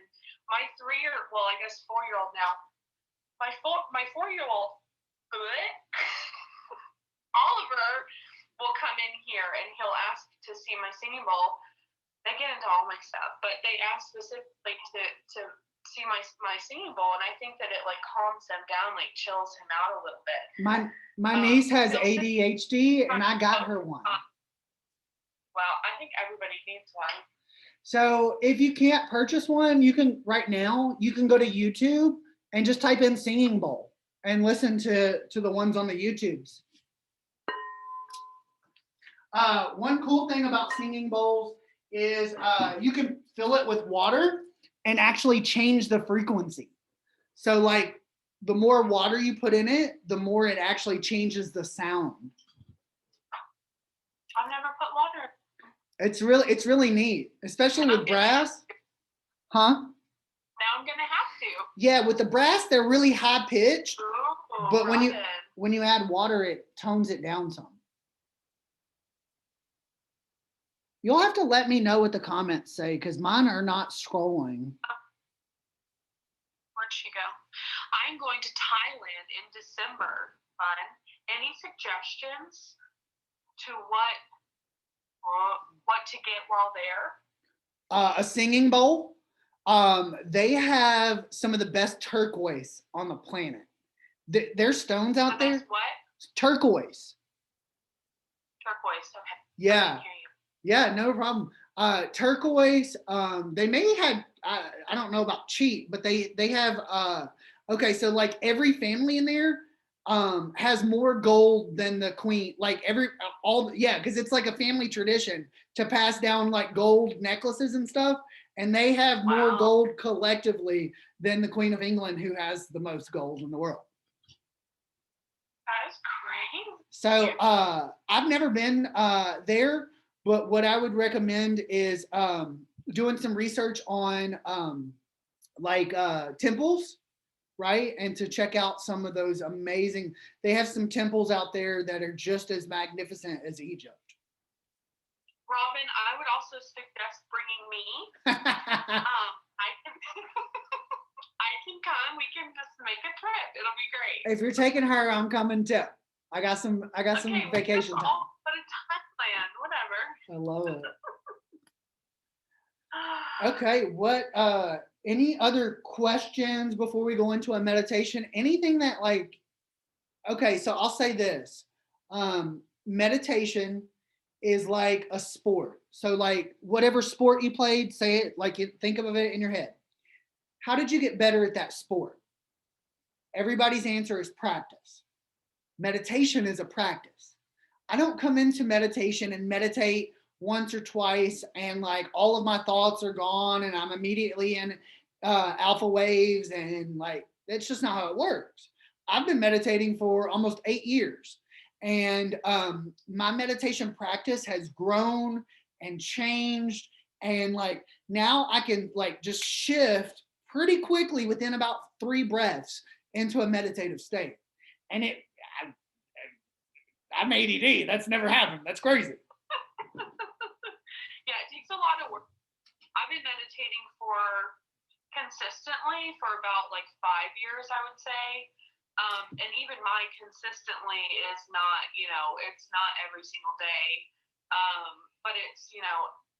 My 4-year-old now. My 4-year-old Oliver will come in here and he'll ask to see my singing bowl. They get into all my stuff, but they ask specifically to see my singing bowl, and I think that it like calms them down, like chills him out a little bit. My niece has ADHD, and I got her one. Well, I think everybody needs one. So if you can't purchase one, you can right now. You can go to YouTube and just type in singing bowl and listen to the ones on the YouTubes. One cool thing about singing bowls is you can fill it with water and actually change the frequency. So like the more water you put in it, the more it actually changes the sound. I've never put water. It's really neat, especially with brass. Huh? Now I'm gonna have to. Yeah, with the brass, they're really high pitched, but Robin. when you add water, it tones it down some. You'll have to let me know what the comments say because mine are not scrolling. Where'd she go? I'm going to Thailand in December. Fun. Any suggestions to what to get while there? A singing bowl. They have some of the best turquoise on the planet. There's stones out there. What? Turquoise. Turquoise. Okay. Yeah. Yeah, no problem. Turquoise. They may have. I don't know about cheap, but they have. Okay, so like every family in there has more gold than the queen. Like because it's like a family tradition to pass down like gold necklaces and stuff, and they have more gold collectively than the Queen of England, who has the most gold in the world. That is great. So I've never been there, but what I would recommend is doing some research on temples, right? And to check out some of those amazing, they have some temples out there that are just as magnificent as Egypt. Robin, I would also suggest bringing me. I can I can come. We can just make a trip. It'll be great. If you're taking her, I'm coming too. I got some vacation time. But a Thailand, whatever. I love it. Okay, what any other questions before we go into a meditation? Anything that okay, so I'll say this. Meditation is like a sport. So like whatever sport you played, say it think of it in your head. How did you get better at that sport? Everybody's answer is practice. Meditation is a practice. I don't come into meditation and meditate once or twice and like all of my thoughts are gone and I'm immediately in alpha waves and like that's just not how it works. I've been meditating for almost 8 years and my meditation practice has grown and changed and like now I can like just shift pretty quickly within about 3 breaths into a meditative state. And I'm ADD. That's never happened. That's crazy. Yeah, it takes a lot of work. I've been meditating consistently for about like 5 years, I would say. And even my consistently is not, it's not every single day. But it's,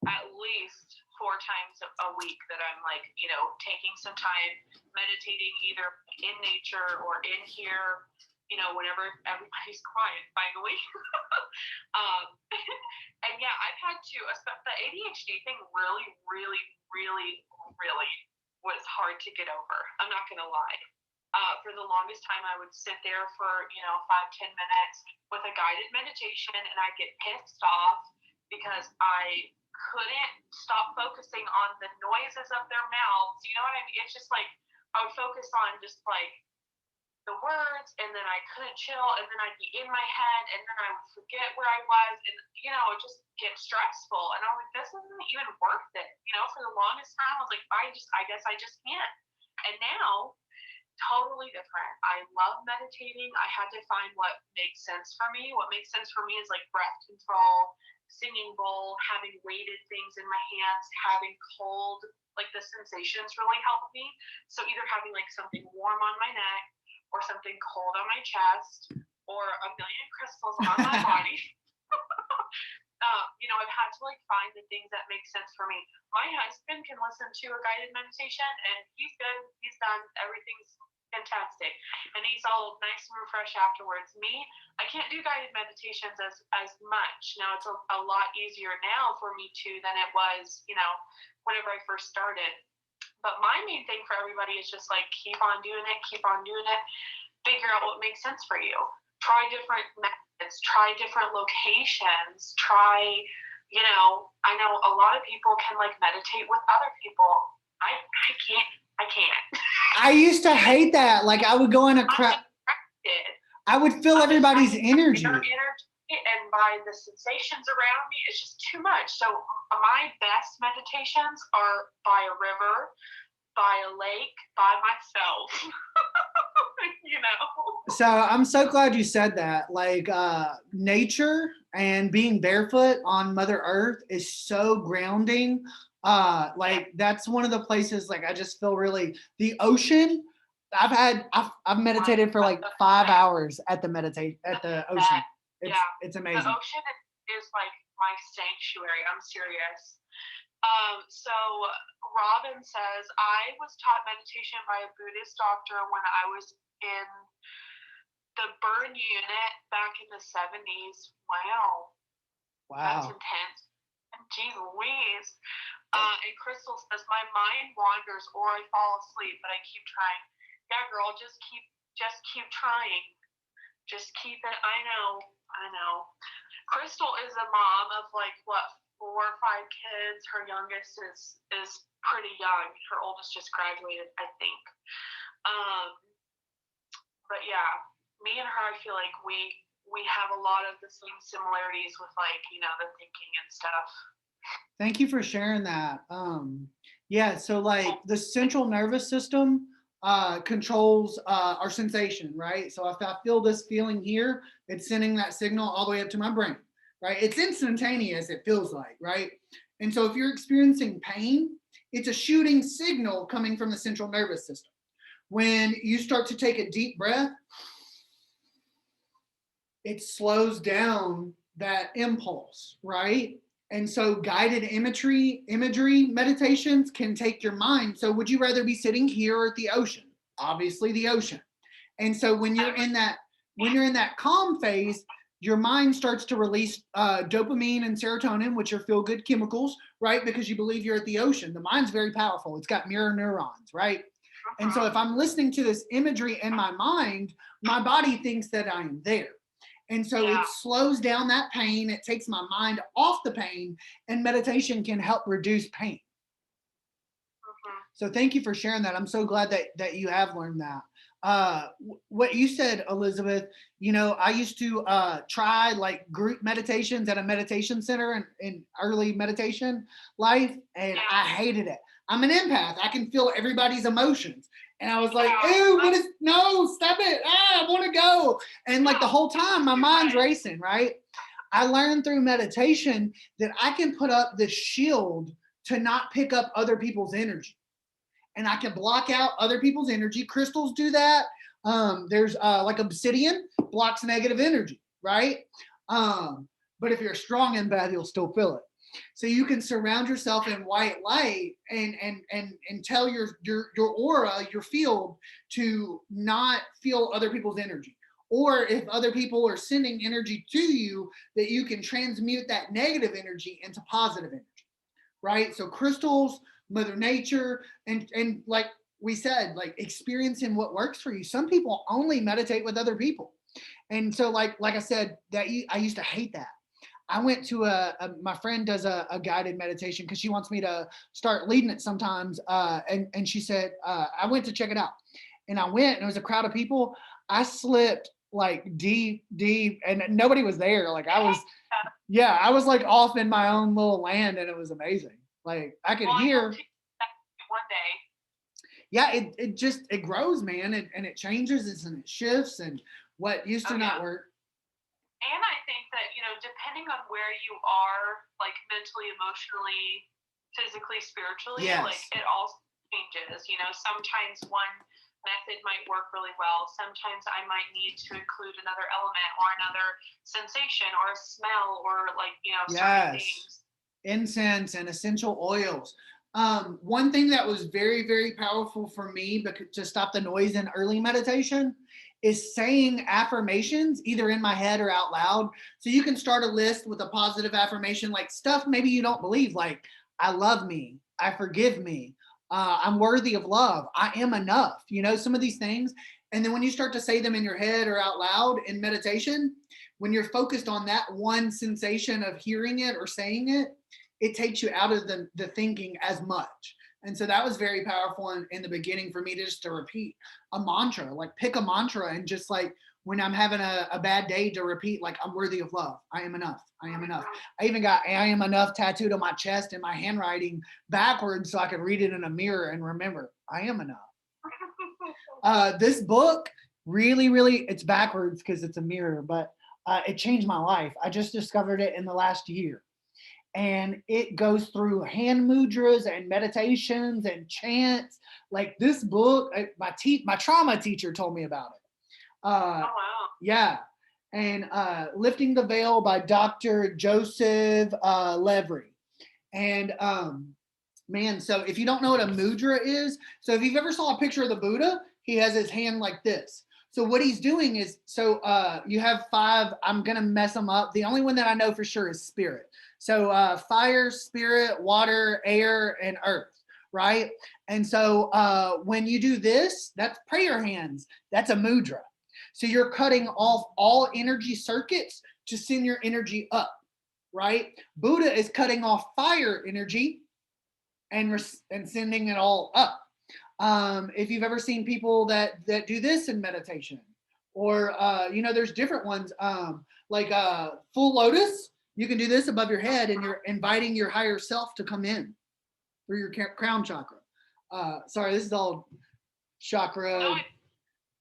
at least 4 times a week that I'm like, taking some time meditating either in nature or in here, whenever everybody's quiet, finally. And yeah, I've had to, the ADHD thing really, really, really, really was hard to get over. I'm not going to lie. For the longest time, I would sit there for, 5-10 minutes with a guided meditation and I'd get pissed off because I couldn't stop focusing on the noises of their mouths. You know what I mean? It's just like, I would focus on just like the words and then I couldn't chill and then I'd be in my head and then I would forget where I was and, it just get stressful. And I was like, this isn't even worth it. For the longest time, I was like, I guess I just can't. And now, totally different. I love meditating. I had to find what makes sense for me. What makes sense for me is like breath control, singing bowl, having weighted things in my hands, having cold, like the sensations really help me. So either having like something warm on my neck or something cold on my chest or a million crystals on my body. I've had to like find the things that make sense for me. My husband can listen to a guided meditation and he's good. He's done. Everything's fantastic. And he's all nice and refreshed afterwards. Me, I can't do guided meditations as much. Now it's a lot easier now for me too than it was, whenever I first started. But my main thing for everybody is just like keep on doing it, figure out what makes sense for you. Try different methods, try different locations, I know a lot of people can like meditate with other people. I can't I can't. I used to hate that. Like I would go in a crowd. I would feel everybody's energy. And by the sensations around me, it's just too much. So my best meditations are by a river, by a lake, by myself. You know. So I'm so glad you said that. Like nature and being barefoot on Mother Earth is so grounding. Like that's one of the places like I just feel really the ocean. I've meditated for like 5 hours at the ocean. It's amazing. The ocean is like my sanctuary. I'm serious. So Robin says, I was taught meditation by a Buddhist doctor when I was in the burn unit back in the 70s. Wow. That's intense. Geez Louise. And Crystal says, my mind wanders or I fall asleep, but I keep trying. Yeah, girl, just keep trying. Just keep it. I know. Crystal is a mom of like what, 4 or 5 kids. Her youngest is pretty young. Her oldest just graduated, I think. But yeah, me and her, I feel like we have a lot of the same similarities with like, you know, the thinking and stuff. Thank you for sharing that. Yeah, so like the central nervous system controls our sensation, right? So if I feel this feeling here, it's sending that signal all the way up to my brain, right? It's instantaneous, it feels like, right? And so if you're experiencing pain, it's a shooting signal coming from the central nervous system. When you start to take a deep breath, it slows down that impulse, right? And so guided imagery meditations can take your mind. So would you rather be sitting here or at the ocean? Obviously the ocean. And so when you're in that calm phase, your mind starts to release dopamine and serotonin, which are feel good chemicals, right? Because you believe you're at the ocean. The mind's very powerful. It's got mirror neurons, right? And so if I'm listening to this imagery in my mind, my body thinks that I am there. And so it slows down that pain. It takes my mind off the pain, and meditation can help reduce pain. So thank you for sharing that. I'm so glad that you have learned that. What you said, Elizabeth, you know, I used to try like group meditations at a meditation center in early meditation life, and I hated it. I'm an empath. I can feel everybody's emotions. And I was like, ew, no, stop it. I want to go. And like the whole time my mind's racing, right? I learned through meditation that I can put up this shield to not pick up other people's energy. And I can block out other people's energy. Crystals do that. There's like obsidian blocks negative energy, right? But if you're a strong empath, you'll still feel it. So you can surround yourself in white light and tell your aura, your field, to not feel other people's energy. Or if other people are sending energy to you, that you can transmute that negative energy into positive energy, right? So crystals, Mother Nature, and like we said, like experiencing what works for you. Some people only meditate with other people. And so like I said, I used to hate that. I went to my friend does a guided meditation because she wants me to start leading it sometimes. And she said, I went to check it out. And I went and it was a crowd of people. I slipped like deep, and nobody was there. Like I was like off in my own little land, and it was amazing. Like I could hear. One day. Yeah, it grows, man, and it changes and it shifts, and what used to not work. And I think that, you know, depending on where you are, like mentally, emotionally, physically, spiritually, like it all changes. You know, sometimes one method might work really well. Sometimes I might need to include another element or another sensation or a smell or like, you know, certain things. Incense and essential oils. One thing that was very, very powerful for me to stop the noise in early meditation is saying affirmations either in my head or out loud. So you can start a list with a positive affirmation, like stuff maybe you don't believe, like I love me, I forgive me, I'm worthy of love, I am enough, you know, some of these things. And then when you start to say them in your head or out loud in meditation, when you're focused on that one sensation of hearing it or saying it, it takes you out of the thinking as much. And so that was very powerful in the beginning for me to just to repeat a mantra, like pick a mantra and just like when I'm having a bad day to repeat, like, I'm worthy of love. I am enough. I am enough. I even got I am enough tattooed on my chest in my handwriting backwards so I could read it in a mirror and remember I am enough. This book really, really, it's backwards because it's a mirror, but it changed my life. I just discovered it in the last year. And it goes through hand mudras and meditations and chants. Like this book, my trauma teacher told me about it. Oh wow. Yeah. And Lifting the Veil by Dr. Joseph Levry. And man, so if you don't know what a mudra is, so if you've ever saw a picture of the Buddha, he has his hand like this. So what he's doing is, so you have five, I'm gonna mess them up. The only one that I know for sure is spirit. So fire, spirit, water, air, and earth, right? And so when you do this, that's prayer hands. That's a mudra. So you're cutting off all energy circuits to send your energy up, right? Buddha is cutting off fire energy and sending it all up. If you've ever seen people that do this in meditation, or there's different ones, like full lotus. You can do this above your head, and you're inviting your higher self to come in through your crown chakra. Sorry, this is all chakra. No,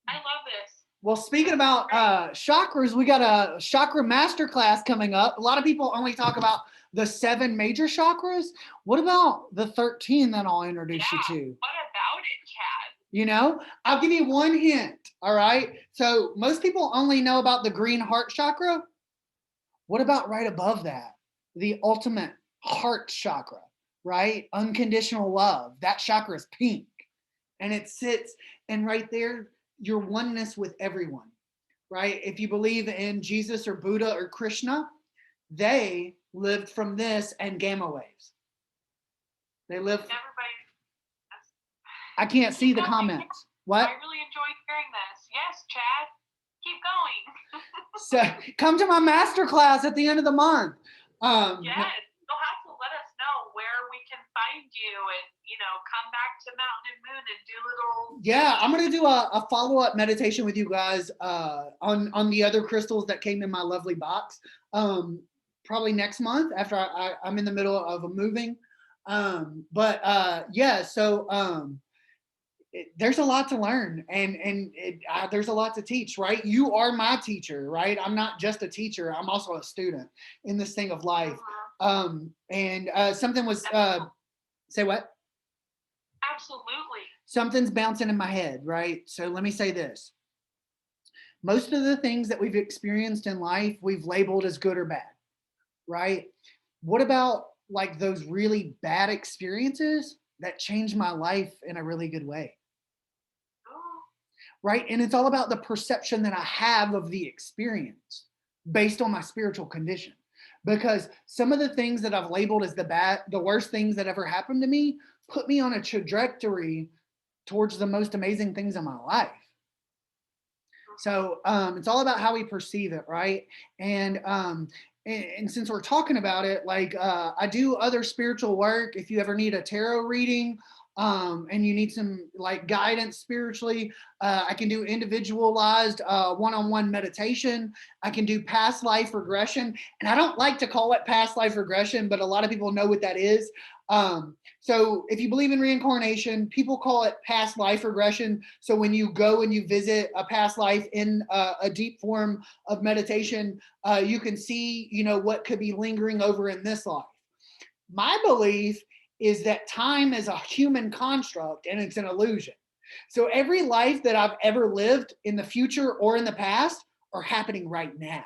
I love this. Well, speaking about chakras, we got a chakra masterclass coming up. A lot of people only talk about the 7 major chakras. What about the 13 that I'll introduce you to? What about it, Chad? You know, I'll give you one hint. All right. So most people only know about the green heart chakra. What about right above that? The ultimate heart chakra, right? Unconditional love. That chakra is pink. And it sits, and right there, your oneness with everyone, right? If you believe in Jesus or Buddha or Krishna, they lived from this and gamma waves. They live. Everybody. I can't see the comments. What? I really enjoyed hearing this. Yes, Chad. Keep going. So come to my master class at the end of the month. Yes, you'll have to let us know where we can find you, and come back to Mountain and Moon and do little. Yeah, I'm gonna do a follow-up meditation with you guys on the other crystals that came in my lovely box. Probably next month after I'm in the middle of a moving. There's a lot to learn, and there's a lot to teach, right? You are my teacher, right? I'm not just a teacher. I'm also a student in this thing of life. Something was, say what? Absolutely. Something's bouncing in my head, right? So let me say this. Most of the things that we've experienced in life, we've labeled as good or bad, right? What about like those really bad experiences that changed my life in a really good way? Right? And it's all about the perception that I have of the experience based on my spiritual condition. Because some of the things that I've labeled as the worst things that ever happened to me, put me on a trajectory towards the most amazing things in my life. So it's all about how we perceive it, right? And since we're talking about it, like I do other spiritual work. If you ever need a tarot reading, and you need some like guidance spiritually, I can do individualized one-on-one meditation. I can do past life regression, and I don't like to call it past life regression, but a lot of people know what that is. So if you believe in reincarnation, people call it past life regression. So when you go and you visit a past life in a deep form of meditation, you can see, what could be lingering over in this life. My belief is that time is a human construct and it's an illusion. So every life that I've ever lived in the future or in the past are happening right now.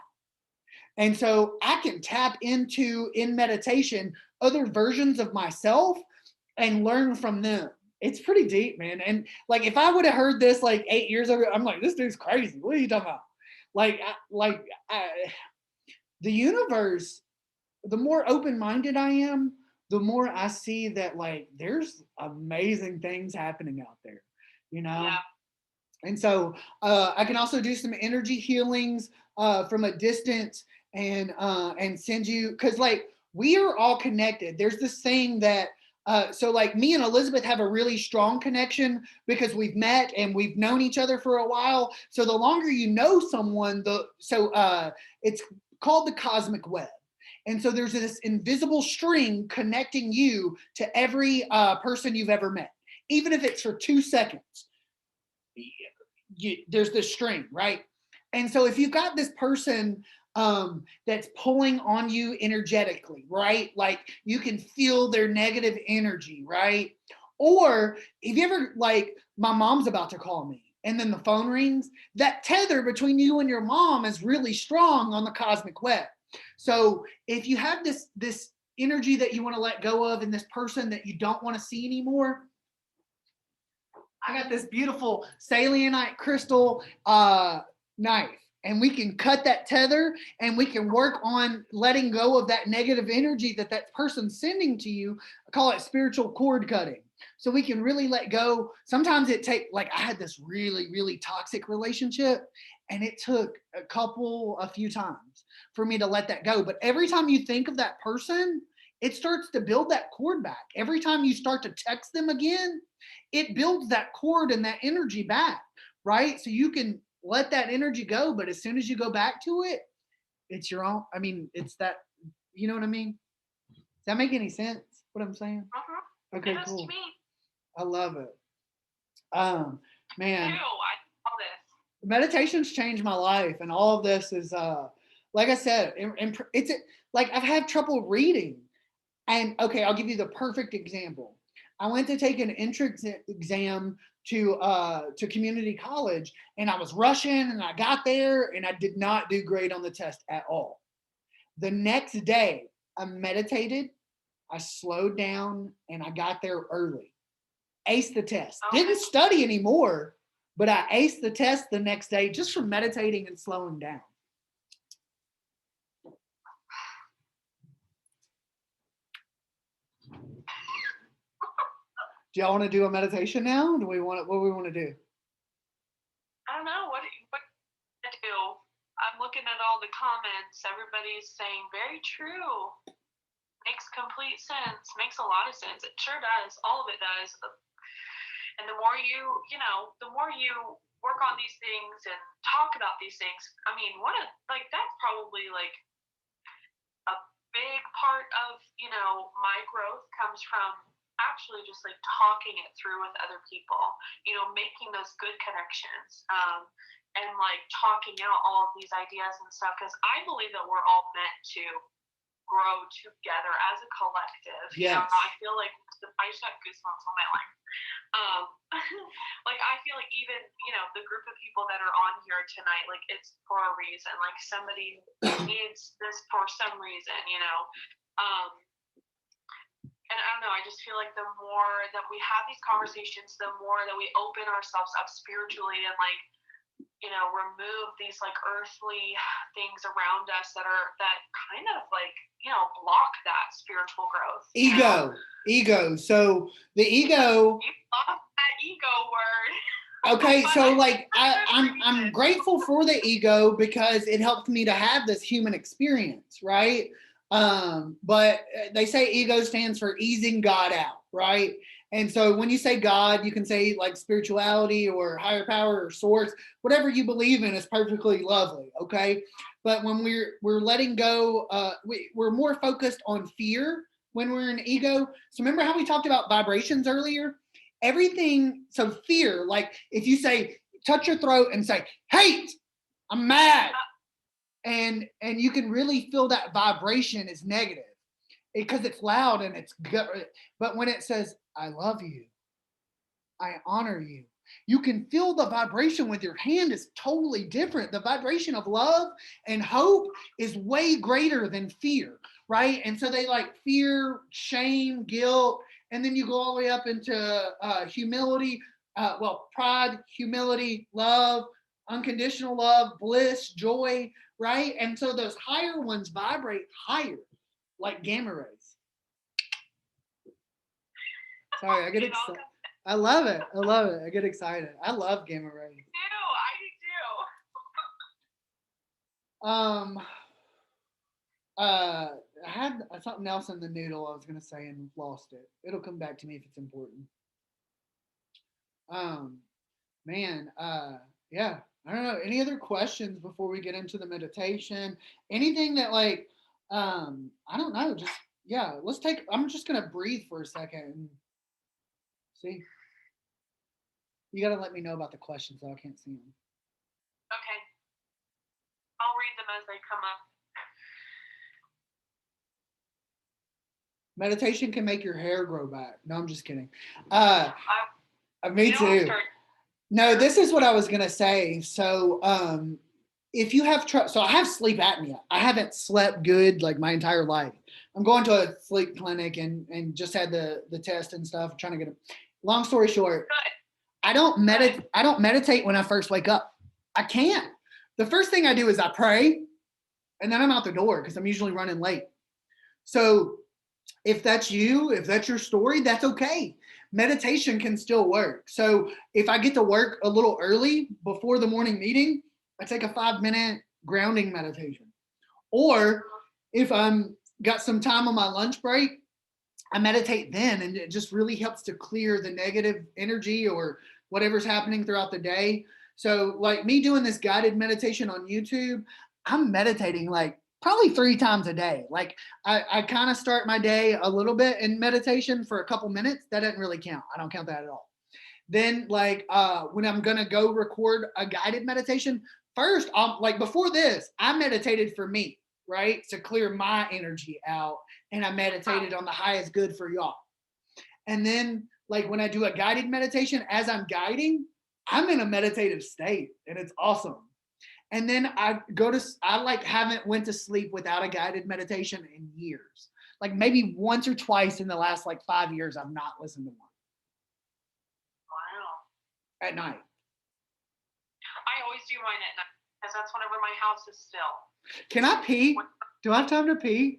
And so I can tap into, in meditation, other versions of myself and learn from them. It's pretty deep, man. And like, if I would have heard this like 8 years ago, I'm like, this dude's crazy. What are you talking about? The universe, the more open-minded I am, the more I see that like there's amazing things happening out there, Yeah. And so I can also do some energy healings from a distance and send you, because like we are all connected. There's this saying that So like me and Elizabeth have a really strong connection because we've met and we've known each other for a while. So the longer you know someone, it's called the cosmic web. And so there's this invisible string connecting you to every person you've ever met, even if it's for 2 seconds. There's this string, right? And so if you've got this person that's pulling on you energetically, right? Like you can feel their negative energy, right? Or if you ever, like, my mom's about to call me and then the phone rings, that tether between you and your mom is really strong on the cosmic web. So if you have this energy that you want to let go of and this person that you don't want to see anymore, I got this beautiful selenite crystal knife, and we can cut that tether and we can work on letting go of that negative energy that person's sending to you. I call it spiritual cord cutting. So we can really let go. Sometimes like I had this really, really toxic relationship, and it took a few times for me to let that go. But every time you think of that person, it starts to build that cord back. Every time you start to text them again, it builds that cord and that energy back, right? So you can let that energy go, but as soon as you go back to it, it's your own. I mean, it's that, you know what I mean? Does that make any sense? What I'm saying? Okay, cool. I love it. Man, I love this. Meditation's changed my life, and all of this is, like I said, it's like I've had trouble reading, and okay, I'll give you the perfect example. I went to take an entrance exam to community college, and I was rushing, and I got there, and I did not do great on the test at all. The next day, I meditated, I slowed down, and I got there early. Aced the test. Didn't study anymore, but I aced the test the next day just from meditating and slowing down. Do y'all want to do a meditation now? What do we want to do? I don't know. What to do? I'm looking at all the comments. Everybody's saying very true. Makes complete sense. Makes a lot of sense. It sure does. All of it does. And the more the more you work on these things and talk about these things, I mean, that's probably like a big part of, my growth comes from actually just like talking it through with other people, making those good connections, and like talking out all of these ideas and stuff, because I believe that we're all meant to grow together as a collective. Yes. I feel like I just got goosebumps on my line. Like I feel like even the group of people that are on here tonight, like it's for a reason. Like somebody needs this for some reason, and I don't know, I just feel like the more that we have these conversations, the more that we open ourselves up spiritually and like, remove these like earthly things around us that kind of like, block that spiritual growth. Ego. So the ego. You love that ego word. Okay, so like I'm grateful for the ego because it helped me to have this human experience, right? But they say ego stands for easing God out, right? And so when you say God, you can say like spirituality or higher power or source, whatever you believe in is perfectly lovely, okay? But when we're letting go, we're more focused on fear when we're in ego. So remember how we talked about vibrations earlier? Everything, so fear, like if you say, touch your throat and say, hate, I'm mad. And you can really feel that vibration is negative because it's loud and it's good. But when it says, I love you, I honor you, you can feel the vibration with your hand is totally different. The vibration of love and hope is way greater than fear, right? And so they like fear, shame, guilt, and then you go all the way up into humility, pride, humility, love, unconditional love, bliss, joy, right? And so those higher ones vibrate higher, like gamma rays. Sorry, I get excited. I love it. I get excited. I love gamma rays. I do too. I had something else in the noodle I was gonna say and lost it. It'll come back to me if it's important. Um, man, yeah. I don't know. Any other questions before we get into the meditation? Anything that like, I don't know. Just yeah. Let's take. I'm just gonna breathe for a second and see. You gotta let me know about the questions, though. I can't see them. Okay. I'll read them as they come up. Meditation can make your hair grow back. No, I'm just kidding. Me You know, too. No, this is what I was gonna say. So, if you have trouble, so I have sleep apnea. I haven't slept good like my entire life. I'm going to a sleep clinic and just had the test and stuff. Trying to get a. Long story short, Good. I don't meditate. I don't meditate when I first wake up. I can't. The first thing I do is I pray, and then I'm out the door because I'm usually running late. So if that's you, if that's your story, that's okay. Meditation can still work. So if I get to work a little early before the morning meeting, I take a 5 minute grounding meditation. Or if I'm got some time on my lunch break, I meditate then, and it just really helps to clear the negative energy or whatever's happening throughout the day. So, like me doing this guided meditation on YouTube, I'm meditating like probably 3 times a day. Like I kind of start my day a little bit in meditation for a couple minutes. That doesn't really count. I don't count that at all. Then like when I'm gonna go record a guided meditation, first I'm like before this, I meditated for me, right? To clear my energy out. And I meditated on the highest good for y'all. And then like when I do a guided meditation, as I'm guiding, I'm in a meditative state and it's awesome. And then I like haven't went to sleep without a guided meditation in years. Like maybe once or twice in the last like 5 years, I've not listened to one. Wow. At night. I always do mine at night because that's whenever my house is still. Can I pee? Do I have time to pee?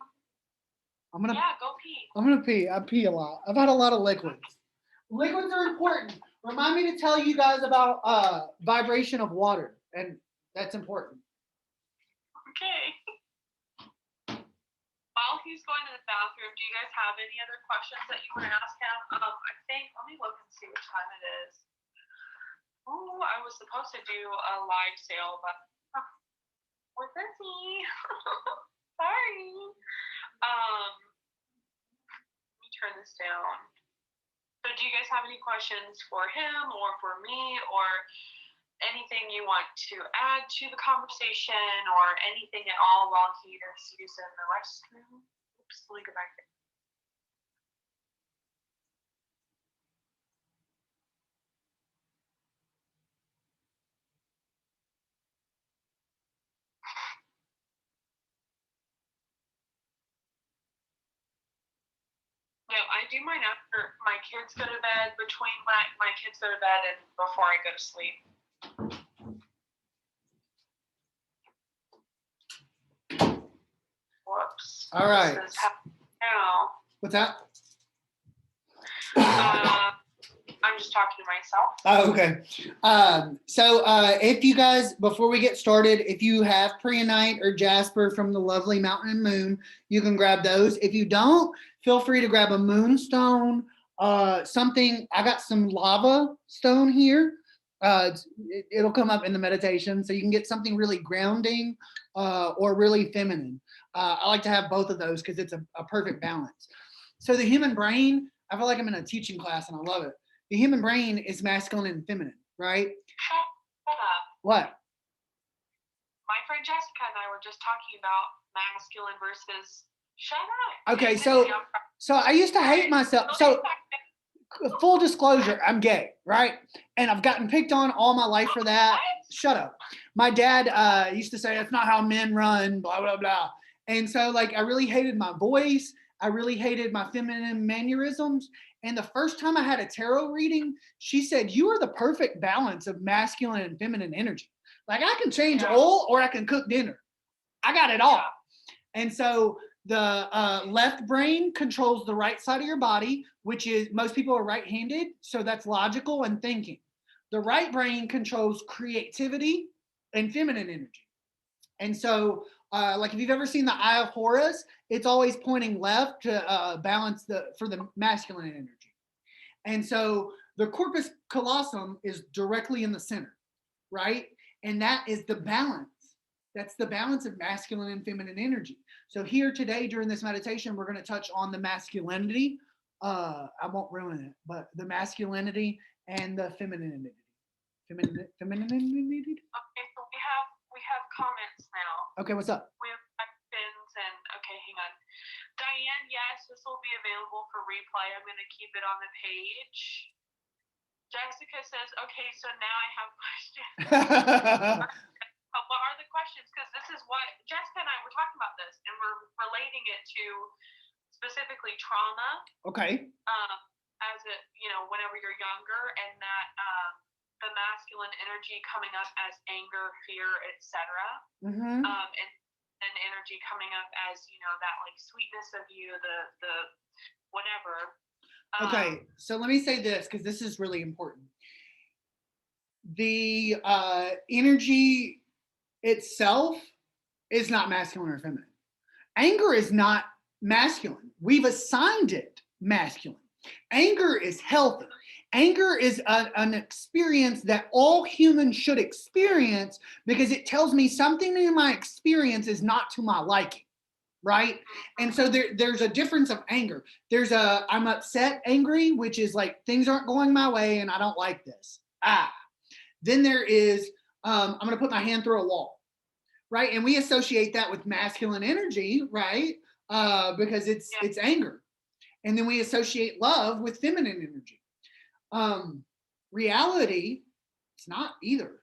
Yeah, go pee. I'm gonna pee. I pee a lot. I've had a lot of liquids. Liquids are important. Remind me to tell you guys about vibration of water, and that's important. Okay. While he's going to the bathroom, do you guys have any other questions that you want to ask him? I think, let me look and see what time it is. Oh, I was supposed to do a live sale, but we're busy. Sorry. Let me turn this down. So do you guys have any questions for him or for me or anything you want to add to the conversation or anything at all while he is using the restroom? Oops, let me go back there. No, I do mine after my kids go to bed, between my kids go to bed and before I go to sleep. Whoops. All right. Now. What's that? I'm just talking to myself. Oh, okay. So if you guys, before we get started, if you have Preonite or Jasper from the lovely Mountain and Moon, you can grab those. If you don't, feel free to grab a moonstone, something. I got some lava stone here. It'll come up in the meditation. So you can get something really grounding or really feminine. I like to have both of those because it's a perfect balance. So the human brain, I feel like I'm in a teaching class and I love it. The human brain is masculine and feminine, right? Shut up. What? My friend Jessica and I were just talking about masculine versus shut up. Okay, so I used to hate myself. So full disclosure, I'm gay, right? And I've gotten picked on all my life for that. What? Shut up. My dad used to say, that's not how men run, blah, blah, blah. And so like I really hated my voice. I really hated my feminine mannerisms. And the first time I had a tarot reading, she said, you are the perfect balance of masculine and feminine energy. Like I can change oil or I can cook dinner. I got it all. And so the left brain controls the right side of your body, which is most people are right-handed. So that's logical and thinking. The right brain controls creativity and feminine energy. And so Like if you've ever seen the Eye of Horus, it's always pointing left to balance for the masculine energy. And so the corpus callosum is directly in the center, right? And that is the balance. That's the balance of masculine and feminine energy. So here today during this meditation, we're going to touch on the masculinity. I won't ruin it, but the masculinity and the femininity. Femininity. Okay, so we have comments now. Okay, what's up? We have questions and okay, hang on. Diane, yes, this will be available for replay. I'm going to keep it on the page. Jessica says, okay, so now I have questions. What are the questions? Because this is what Jessica and I were talking about this, and we're relating it to specifically trauma. Okay. As a, whenever you're younger, and that the masculine energy coming up as anger, fear, etc. Mm-hmm. And energy coming up as that like sweetness of you, the whatever. Okay, so let me say this because this is really important. The energy itself is not masculine or feminine. Anger is not masculine. We've assigned it masculine. Anger is healthy. Anger is an experience that all humans should experience because it tells me something in my experience is not to my liking, right? And so there's a difference of anger. There's I'm upset angry, which is like things aren't going my way and I don't like this. Then there is I'm going to put my hand through a wall, right? And we associate that with masculine energy, right? Because it's anger. And then we associate love with feminine energy. Reality, it's not either.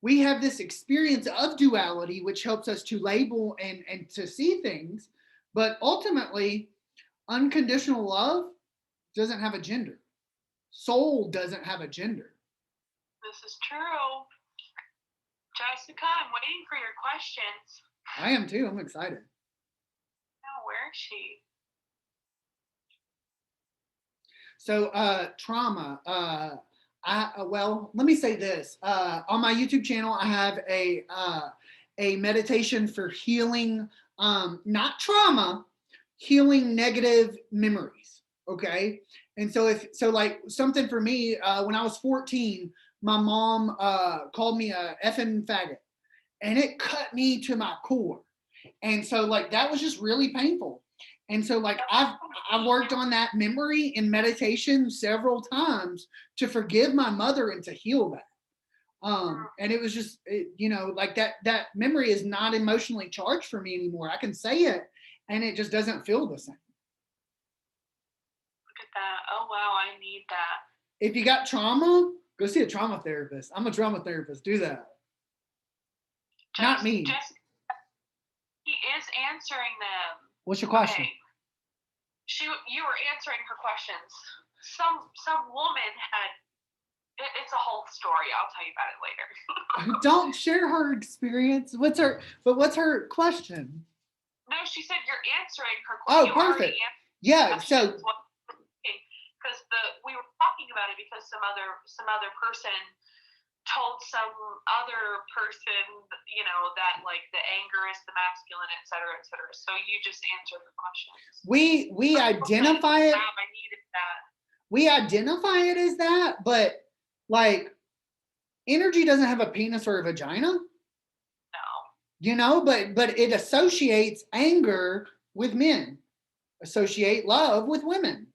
We have this experience of duality, which helps us to label and to see things. But ultimately, unconditional love doesn't have a gender. Soul doesn't have a gender. This is true. Jessica, I'm waiting for your questions. I am too. I'm excited. Oh, where is she? So trauma. Well, let me say this. On my YouTube channel, I have a meditation for healing, not trauma, healing negative memories. Okay. And so like something for me, when I was 14, my mom called me a effing faggot, and it cut me to my core. And so like that was just really painful. And so like I've worked on that memory in meditation several times to forgive my mother and to heal that. And it was just, like that memory is not emotionally charged for me anymore. I can say it and it just doesn't feel the same. Look at that. Oh, wow. I need that. If you got trauma, go see a trauma therapist. I'm a trauma therapist. Do that. Not me. He is answering them. What's your question? Okay. You were answering her questions. Some woman had. It's a whole story. I'll tell you about it later. Don't share her experience. What's her question? No, she said you're answering her question. Oh, perfect. Yeah. So. Because we were talking about it because some other person told some other person, that like the anger is the masculine, et cetera, et cetera. So you just answered the questions. We identify it. Wow, I needed that. We identify it as that, but like energy doesn't have a penis or a vagina. No. But it associates anger with men, associate love with women.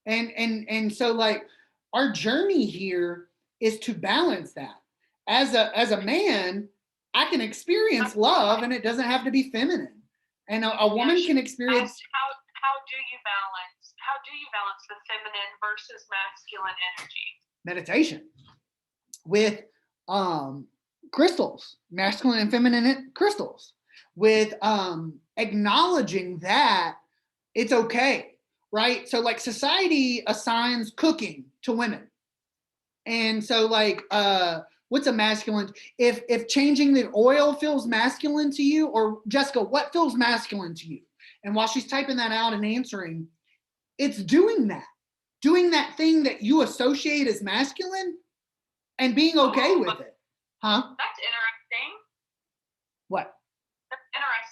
And so like our journey here is to balance that. As a man, I can experience love and it doesn't have to be feminine. And a woman can experience. How do you balance the feminine versus masculine energy? Meditation with crystals, masculine and feminine crystals, with acknowledging that it's okay. Right? So like society assigns cooking to women. And so like what's a masculine? If changing the oil feels masculine to you, or Jessica, what feels masculine to you? And while she's typing that out and answering, it's doing that thing that you associate as masculine and being okay with it. Huh? That's interesting. What? That's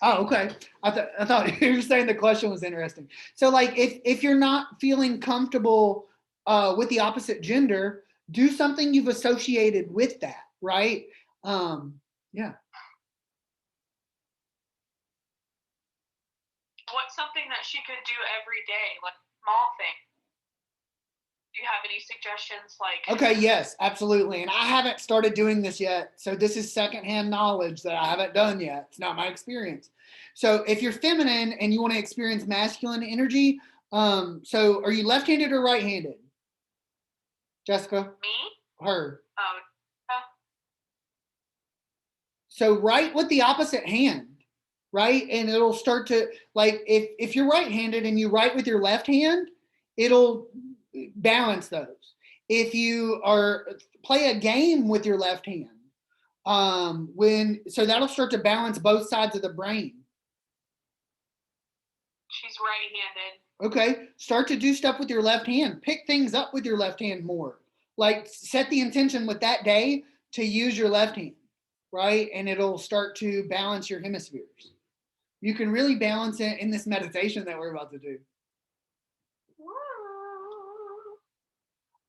Oh, okay. I thought you were saying the question was interesting. So like if you're not feeling comfortable with the opposite gender, do something you've associated with that, right? Yeah. What's something that she could do every day, like small thing? Do you have any suggestions? Like, okay, yes, absolutely. And I haven't started doing this yet. So this is secondhand knowledge that I haven't done yet. It's not my experience. So if you're feminine and you want to experience masculine energy, so are you left-handed or right-handed? Jessica? Me? Her. Oh, So write with the opposite hand, right? And it'll start to, like, if you're right-handed and you write with your left hand, it'll balance those. If you are play a game with your left hand, so that'll start to balance both sides of the brain. She's right-handed. Okay, start to do stuff with your left hand. Pick things up with your left hand more. Like set the intention with that day to use your left hand, right? And it'll start to balance your hemispheres. You can really balance it in this meditation that we're about to do.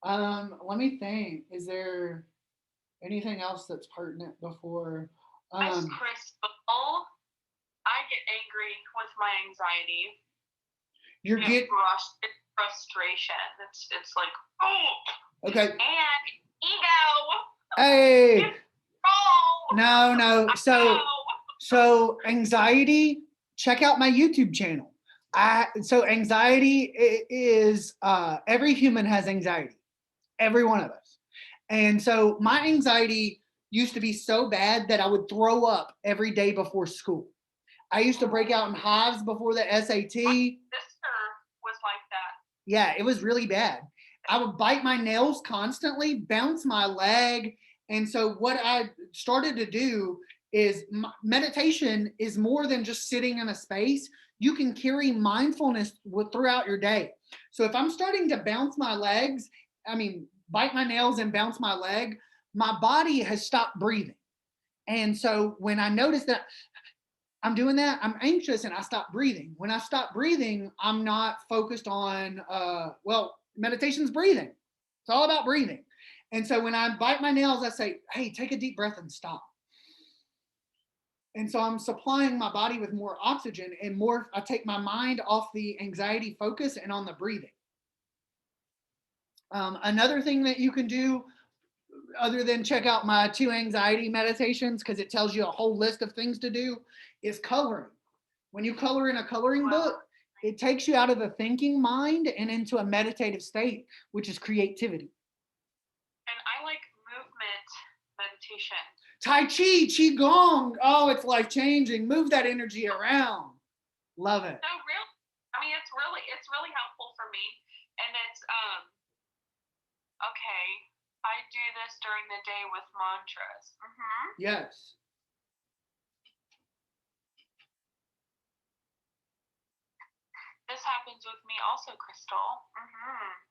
Let me think. Is there anything else that's pertinent before? As Crystal, I get angry with my anxiety. You're getting frustration. It's like, oh. Okay. And ego. Hey. No. So anxiety. Check out my YouTube channel. So anxiety is every human has anxiety, every one of us. And so my anxiety used to be so bad that I would throw up every day before school. I used to break out in hives before the SAT. My sister was like that. Yeah, it was really bad. I would bite my nails constantly, bounce my leg. And so what I started to do is meditation is more than just sitting in a space. You can carry mindfulness throughout your day. So if I'm starting to bounce my legs, bite my nails and bounce my leg, my body has stopped breathing. And so when I notice that I'm doing that, I'm anxious and I stop breathing. When I stop breathing, I'm not focused on, meditation's breathing. It's all about breathing. And so when I bite my nails, I say, hey, take a deep breath and stop. And so I'm supplying my body with more oxygen and more, I take my mind off the anxiety focus and on the breathing. Another thing that you can do, other than check out my 2 anxiety meditations, because it tells you a whole list of things to do, is coloring. When you color in a coloring book, it takes you out of the thinking mind and into a meditative state, which is creativity. And I like movement meditation. Tai Chi, Qigong. Oh, it's life-changing. Move that energy around. Love it. No, really. It's really helpful for me. And it's, okay, I do this during the day with mantras. Mm-hmm. Yes. This happens with me also, Crystal. Mm-hmm.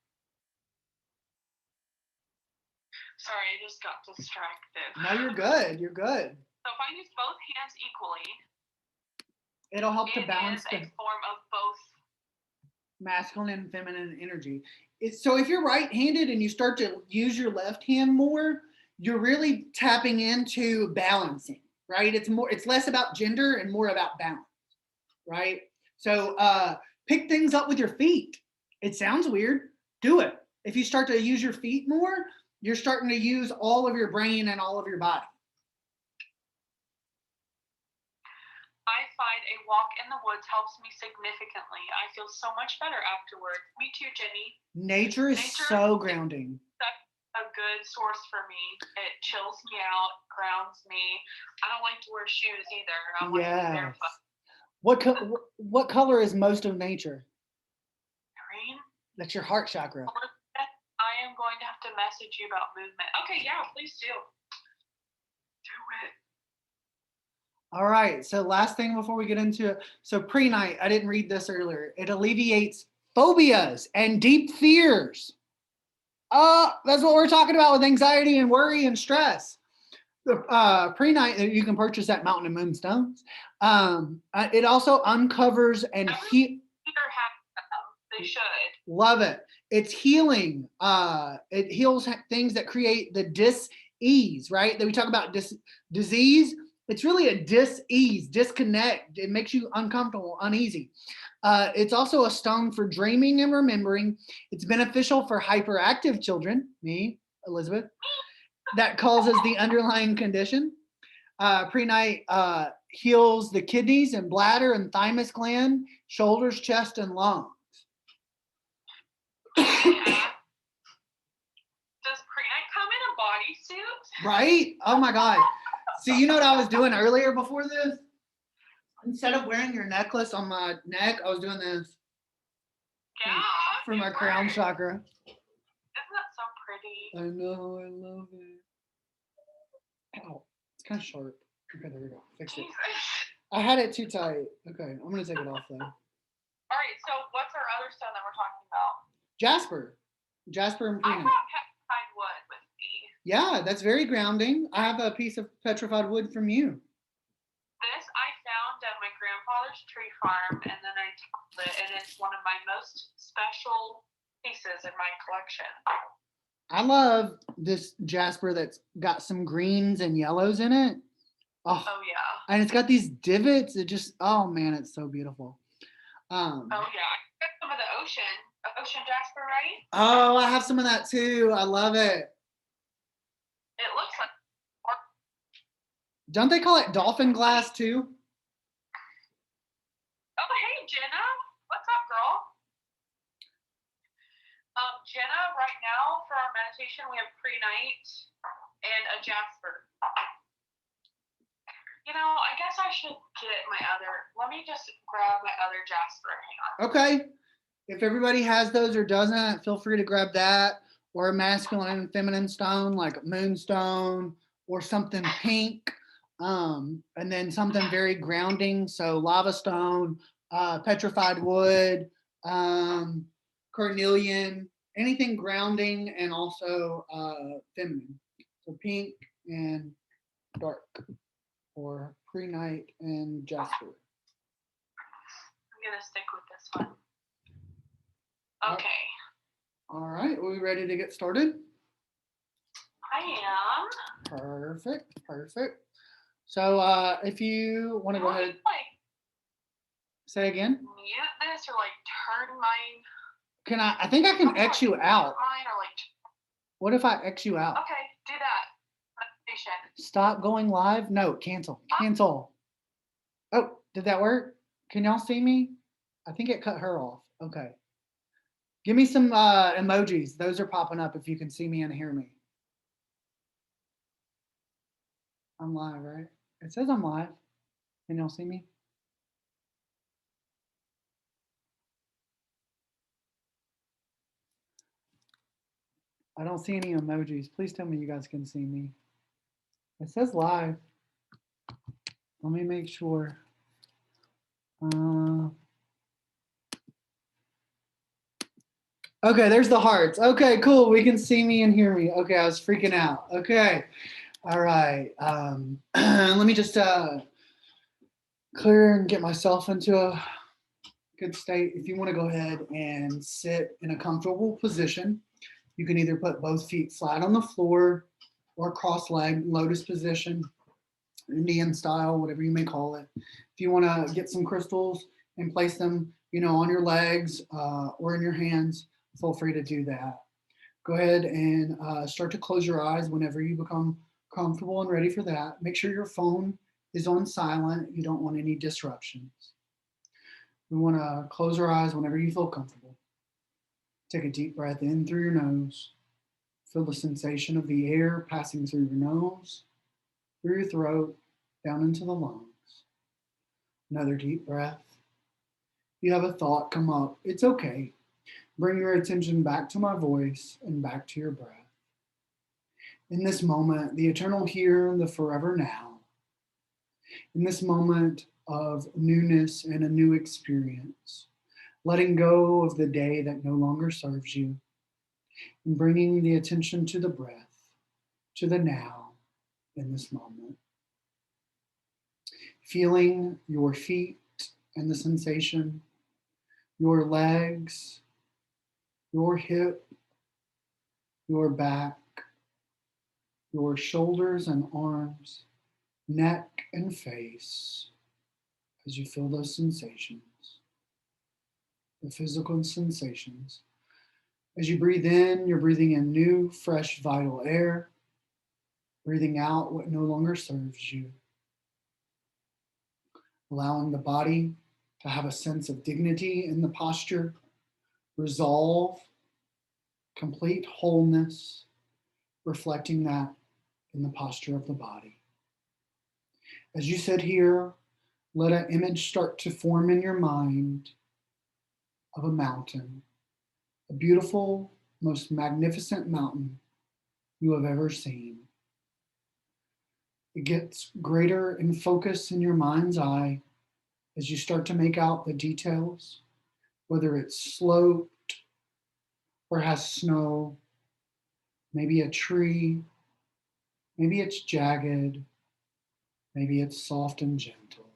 Sorry, I just got distracted. No, you're good. You're good. So if I use both hands equally, it'll help to balance a form of both masculine and feminine energy. So if you're right-handed and you start to use your left hand more, you're really tapping into balancing, right? It's less about gender and more about balance, right? So pick things up with your feet. It sounds weird. Do it. If you start to use your feet more, you're starting to use all of your brain and all of your body. I find a walk in the woods helps me significantly. I feel so much better afterwards. Me too, Jenny. Nature is so grounding. That's a good source for me. It chills me out, grounds me. I don't like to wear shoes either. I want to be barefoot. What color is most of nature? Green. That's your heart chakra. I am going to have to message you about movement. Okay, yeah, please do. Do it. All right, so last thing before we get into it. So pre-night, I didn't read this earlier. It alleviates phobias and deep fears. That's what we're talking about with anxiety and worry and stress. The pre-night that you can purchase at Mountain and Moon Stones. It also uncovers and they should love it. It's healing. It heals things that create the dis-ease, right? That we talk about disease. It's really a dis-ease, disconnect. It makes you uncomfortable, uneasy. It's also a stone for dreaming and remembering. It's beneficial for hyperactive children, me, Elizabeth, that causes the underlying condition. Pre-night heals the kidneys and bladder and thymus gland, shoulders, chest, and lungs. Does pre-night come in a bodysuit? Right? Oh my God. See, you know what I was doing earlier before this? Instead of wearing your necklace on my neck, I was doing this. Yeah. For my crown chakra. Isn't that so pretty? I know, I love it. Ow, it's kind of sharp. Okay, there we go. Fix it. I had it too tight. Okay, I'm gonna take it off though. All right, so what's our other stone that we're talking about? Jasper. Jasper and I peanut. brought petrified wood with me. Yeah, that's very grounding. I have a piece of petrified wood from you. This I found at my grandfather's tree farm, and then I topped it, and it's one of my most special pieces in my collection. I love this Jasper that's got some greens and yellows in it. Oh yeah. And it's got these divots. It just, oh man, it's so beautiful. Oh yeah, I got some of the ocean jasper, right? Oh, I have some of that too. I love it. It looks like. Don't they call it dolphin glass too? Oh hey Jenna, what's up, girl? Jenna, right now for our meditation we have pre-night and a jasper. You know, I guess I should get my other. Let me just grab my other jasper. Hang on. Okay. If everybody has those or doesn't, feel free to grab that, or a masculine and feminine stone like moonstone or something pink, and then something very grounding. So lava stone, petrified wood, carnelian, anything grounding and also feminine. So pink and dark, or pre-night and jasper. I'm gonna stick with this one. Okay. All right, are we ready to get started? I am. Perfect, perfect. So if you want to go ahead, say again. Mute this or like turn mine. Can I think I can X you out. Mine or like. What if I X you out? Okay, do that. Meditation. Stop going live. No, cancel. Cancel. Oh, did that work? Can y'all see me? I think it cut her off. Okay. Give me some emojis. Those are popping up if you can see me and hear me. I'm live, right? It says I'm live. Can y'all see me? I don't see any emojis. Please tell me you guys can see me. It says live. Let me make sure. Okay, there's the hearts. Okay, cool. We can see me and hear me. Okay, I was freaking out. Okay. All right. Let me just clear and get myself into a good state. If you want to go ahead and sit in a comfortable position, you can either put both feet flat on the floor or cross-legged, lotus position, Indian style, whatever you may call it. If you want to get some crystals and place them, on your legs or in your hands, feel free to do that. Go ahead and start to close your eyes whenever you become comfortable and ready for that. Make sure your phone is on silent. You don't want any disruptions. We want to close our eyes whenever you feel comfortable. Take a deep breath in through your nose. Feel the sensation of the air passing through your nose, through your throat, down into the lungs. Another deep breath. If you have a thought come up, it's okay. Bring your attention back to my voice and back to your breath. In this moment, the eternal here and the forever now. In this moment of newness and a new experience, letting go of the day that no longer serves you, and bringing the attention to the breath, to the now, in this moment. Feeling your feet and the sensation, your legs, your hip, your back, your shoulders and arms, neck and face, as you feel those sensations, the physical sensations. As you breathe in, you're breathing in new, fresh, vital air, breathing out what no longer serves you, allowing the body to have a sense of dignity in the posture, resolve, complete wholeness, reflecting that in the posture of the body. As you sit here, let an image start to form in your mind of a mountain, a beautiful, most magnificent mountain you have ever seen. It gets greater in focus in your mind's eye as you start to make out the details, whether it's sloped or has snow, maybe a tree, maybe it's jagged, maybe it's soft and gentle.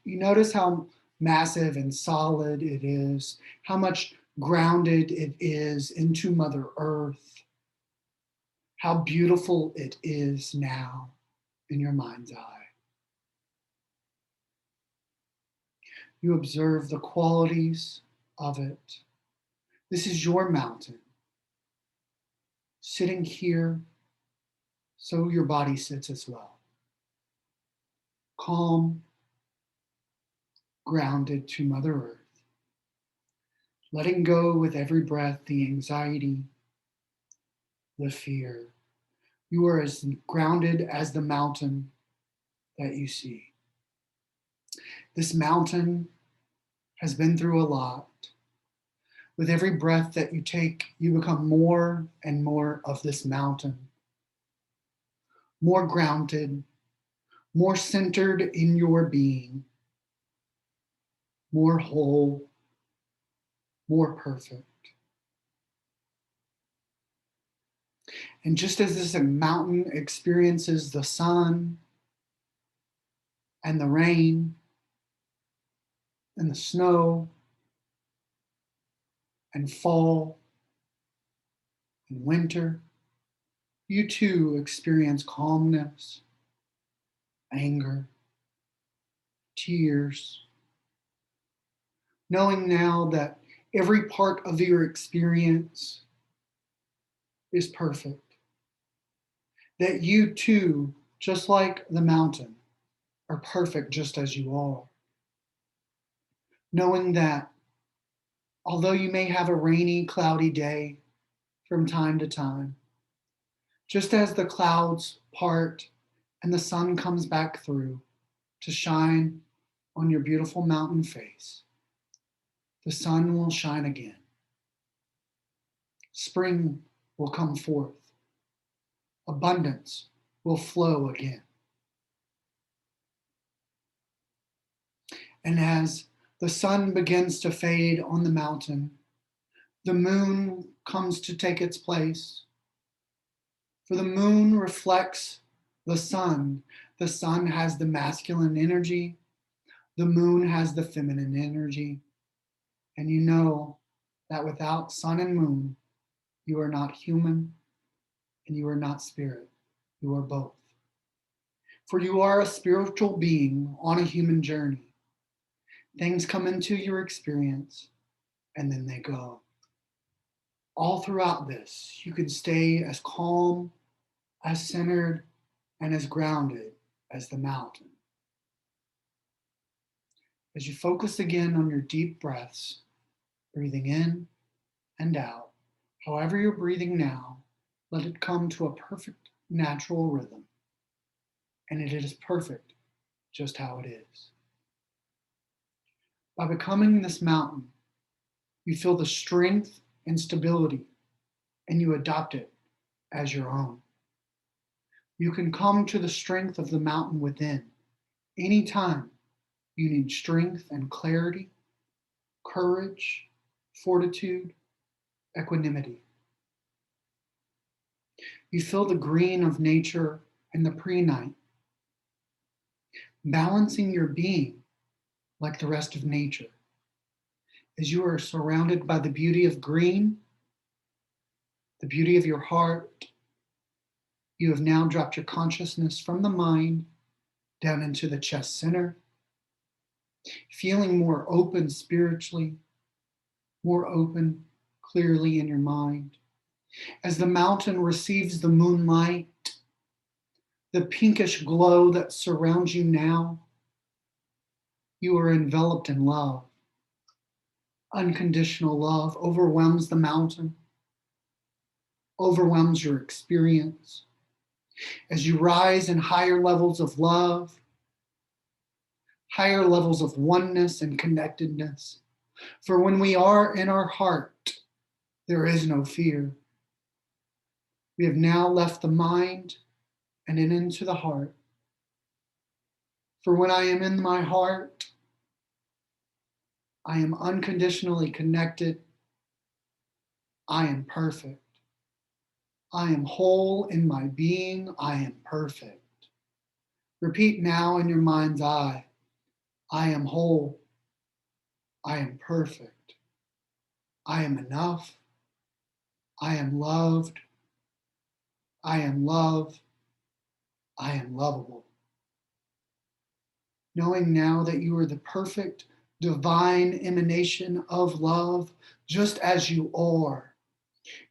You notice how massive and solid it is, how much grounded it is into Mother Earth, how beautiful it is now in your mind's eye. You observe the qualities of it. This is your mountain. Sitting here, so your body sits as well. Calm, grounded to Mother Earth. Letting go with every breath the anxiety, the fear. You are as grounded as the mountain that you see. This mountain has been through a lot. With every breath that you take, you become more and more of this mountain, more grounded, more centered in your being, more whole, more perfect. And just as this mountain experiences the sun and the rain and the snow and fall and winter, you too experience calmness, anger, tears, knowing now that every part of your experience is perfect. That you too, just like the mountain, are perfect just as you are. Knowing that although you may have a rainy, cloudy day from time to time, just as the clouds part and the sun comes back through to shine on your beautiful mountain face, the sun will shine again. Spring will come forth. Abundance will flow again. And as the sun begins to fade on the mountain, the moon comes to take its place. For the moon reflects the sun. The sun has the masculine energy. The moon has the feminine energy. And you know that without sun and moon, you are not human and you are not spirit. You are both. For you are a spiritual being on a human journey. Things come into your experience and then they go. All throughout this, you can stay as calm, as centered, and as grounded as the mountain. As you focus again on your deep breaths, breathing in and out, however you're breathing now, let it come to a perfect natural rhythm. And it is perfect just how it is. By becoming this mountain, you feel the strength and stability, and you adopt it as your own. You can come to the strength of the mountain within anytime you need strength and clarity, courage, fortitude, equanimity. You feel the green of nature and the pre-night, balancing your being like the rest of nature. As you are surrounded by the beauty of green, the beauty of your heart, you have now dropped your consciousness from the mind down into the chest center, feeling more open spiritually, more open clearly in your mind. As the mountain receives the moonlight, the pinkish glow that surrounds you now, you are enveloped in love. Unconditional love overwhelms the mountain, overwhelms your experience. As you rise in higher levels of love, higher levels of oneness and connectedness. For when we are in our heart, there is no fear. We have now left the mind and into the heart. For when I am in my heart, I am unconditionally connected. I am perfect. I am whole in my being. I am perfect. Repeat now in your mind's eye. I am whole. I am perfect. I am enough. I am loved. I am love. I am lovable. Knowing now that you are the perfect divine emanation of love, just as you are.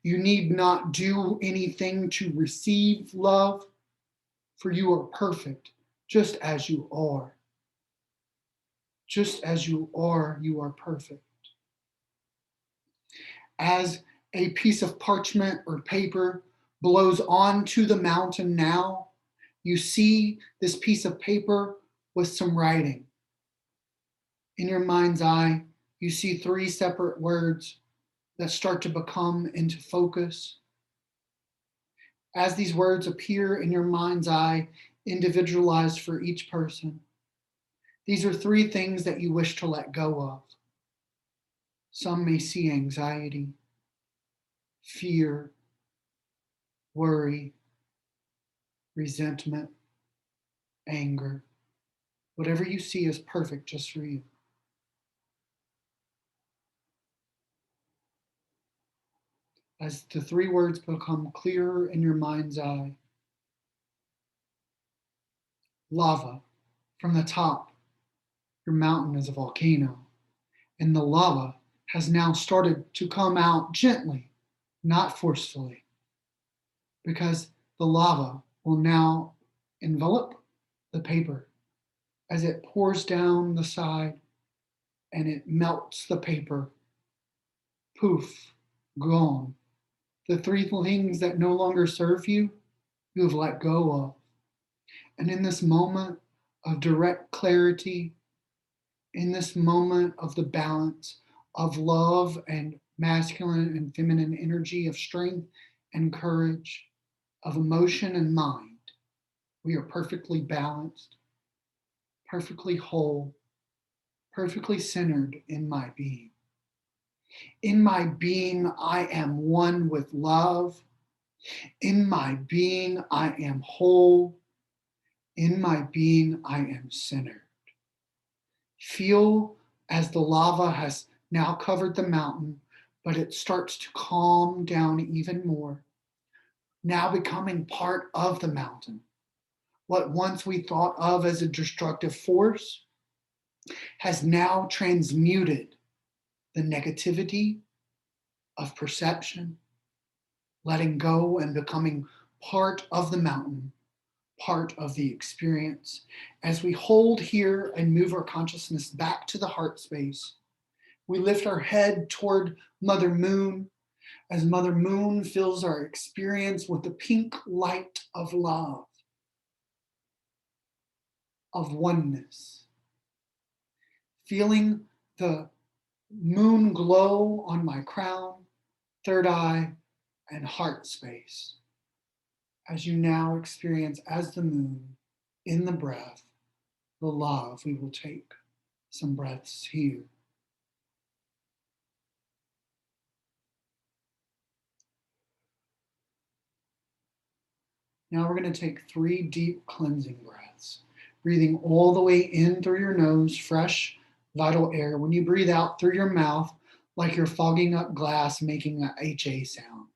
You need not do anything to receive love, for you are perfect, just as you are. Just as you are perfect. As a piece of parchment or paper blows onto the mountain now, you see this piece of paper with some writing. In your mind's eye, you see 3 separate words that start to become into focus. As these words appear in your mind's eye, individualized for each person, these are 3 things that you wish to let go of. Some may see anxiety, fear, worry, resentment, anger. Whatever you see is perfect just for you. As the 3 words become clearer in your mind's eye, lava from the top, your mountain is a volcano, and the lava has now started to come out gently, not forcefully, because the lava will now envelop the paper as it pours down the side and it melts the paper. Poof, gone. The 3 things that no longer serve you, you have let go of. And in this moment of direct clarity, in this moment of the balance of love and masculine and feminine energy, of strength and courage, of emotion and mind, we are perfectly balanced, perfectly whole, perfectly centered in my being. In my being, I am one with love. In my being, I am whole. In my being, I am centered. Feel as the lava has now covered the mountain, but it starts to calm down even more, now becoming part of the mountain. What once we thought of as a destructive force has now transmuted the negativity of perception, letting go and becoming part of the mountain, part of the experience. As we hold here and move our consciousness back to the heart space, we lift our head toward Mother Moon as Mother Moon fills our experience with the pink light of love, of oneness. Feeling the moon glow on my crown, third eye, and heart space, as you now experience as the moon in the breath, the love. We will take some breaths here. Now we're going to take 3 deep cleansing breaths, breathing all the way in through your nose, fresh, vital air. When you breathe out through your mouth, like you're fogging up glass, making a HA sound.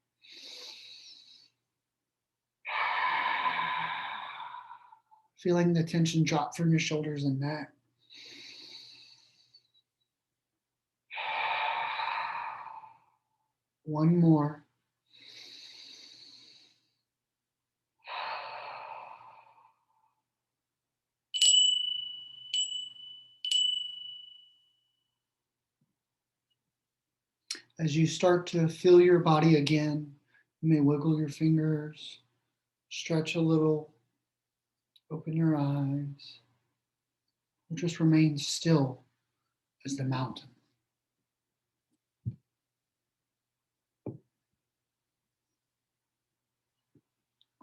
Feeling the tension drop from your shoulders and neck. One more. As you start to feel your body again, you may wiggle your fingers, stretch a little, open your eyes, or just remain still as the mountain.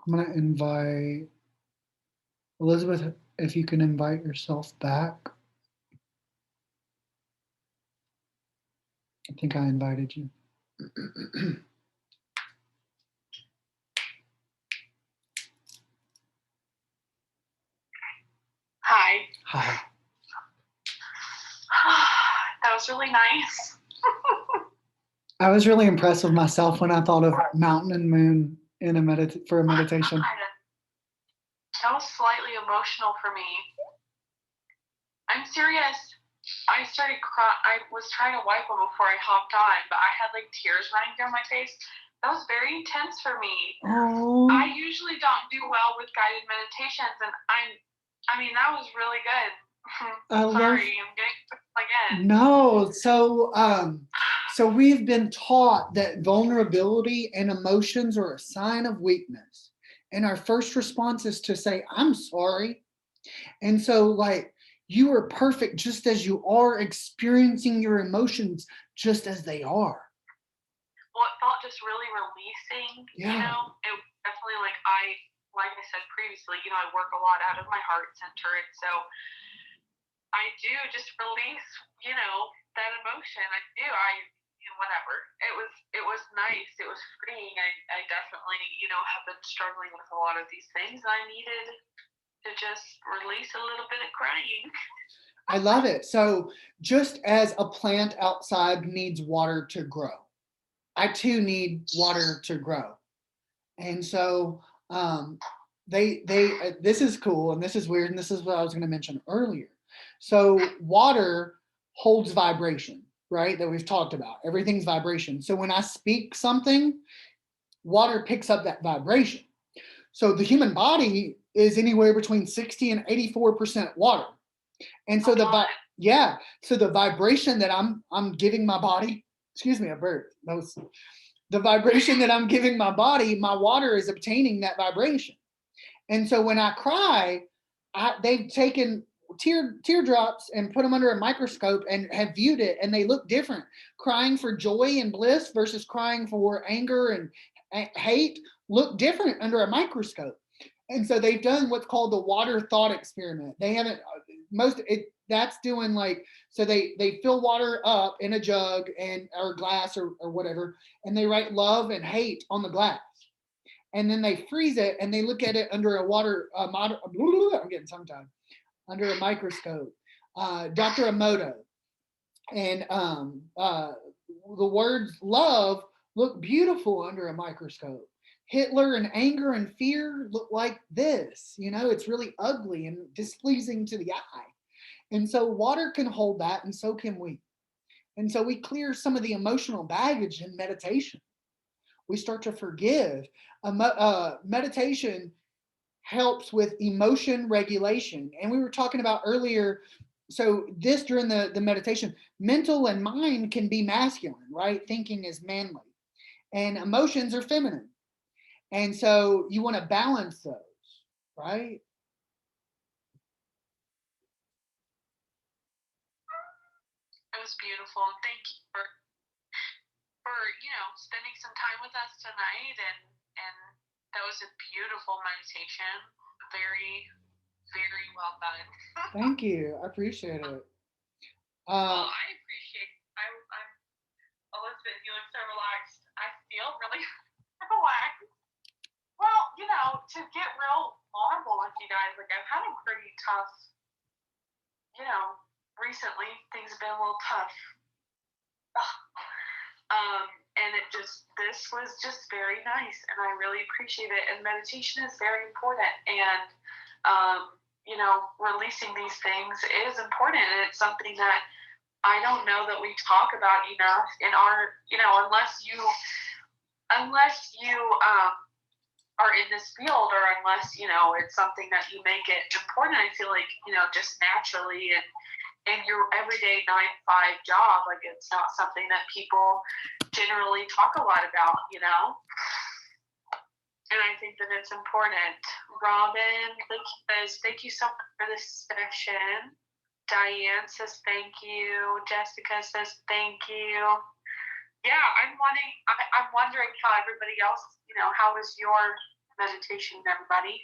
I'm going to invite Elizabeth, if you can invite yourself back. I think I invited you. Hi. Hi. That was really nice. I was really impressed with myself when I thought of mountain and moon in for a meditation. That was slightly emotional for me. I'm serious. I started crying. I was trying to wipe them before I hopped on, but I had like tears running down my face. That was very intense for me. Oh. I usually don't do well with guided meditations, and I mean, that was really good. Sorry, I'm getting again. No, so we've been taught that vulnerability and emotions are a sign of weakness. And our first response is to say, I'm sorry. And so, like, you are perfect just as you are, experiencing your emotions just as they are. Well, it felt just really releasing. Yeah. You know, it definitely like I said previously, you know, I work a lot out of my heart center, and so I do just release, you know, that emotion. I do. Whatever. It was nice. It was freeing. I definitely, you know, have been struggling with a lot of these things. I needed to just release a little bit of crying. I love it. So just as a plant outside needs water to grow, I too need water to grow. And so this is cool and this is weird and this is what I was going to mention earlier. So water holds vibration, right? That we've talked about. Everything's vibration. So when I speak something, water picks up that vibration. So the human body is anywhere between 60 and 84% water. And so so the vibration that I'm giving my body, excuse me, a bird. The vibration that I'm giving my body, my water is obtaining that vibration. And so when I cry, they've taken teardrops and put them under a microscope and have viewed it, and they look different. Crying for joy and bliss versus crying for anger and hate look different under a microscope. And so they've done what's called the water thought experiment. They haven't that's doing like, so they fill water up in a jug or glass or whatever, and they write love and hate on the glass, and then they freeze it and they look at it under I'm getting tongue tied, under a microscope. Dr. Emoto, and the words love look beautiful under a microscope. Hitler and anger and fear look like this. You know, it's really ugly and displeasing to the eye. And so water can hold that, and so can we. And so we clear some of the emotional baggage in meditation. We start to forgive. Meditation helps with emotion regulation. And we were talking about earlier, so this during the meditation, mental and mind can be masculine, right? Thinking is manly, and emotions are feminine. And so you want to balance those, right? It was beautiful. Thank you for you know, spending some time with us tonight, and that was a beautiful meditation. Very, very well done. Thank you. I appreciate it. Well, I appreciate. I'm Elizabeth. You look so relaxed. I feel really relaxed. Well, you know. to get real vulnerable with you guys, like I've had a pretty tough, recently things have been a little tough. And this was just very nice, and I really appreciate it. And meditation is very important, and releasing these things is important, and it's something that I don't know that we talk about enough in our, unless you are in this field, or unless it's something that you make it important. I feel like just naturally and in your everyday 9 to 5 job, like it's not something that people generally talk a lot about, and I think that it's important. Robin says, thank you so much for this session. Diane says, thank you. Jessica says, thank you. Yeah, I'm wondering how everybody else, how was your meditation, everybody?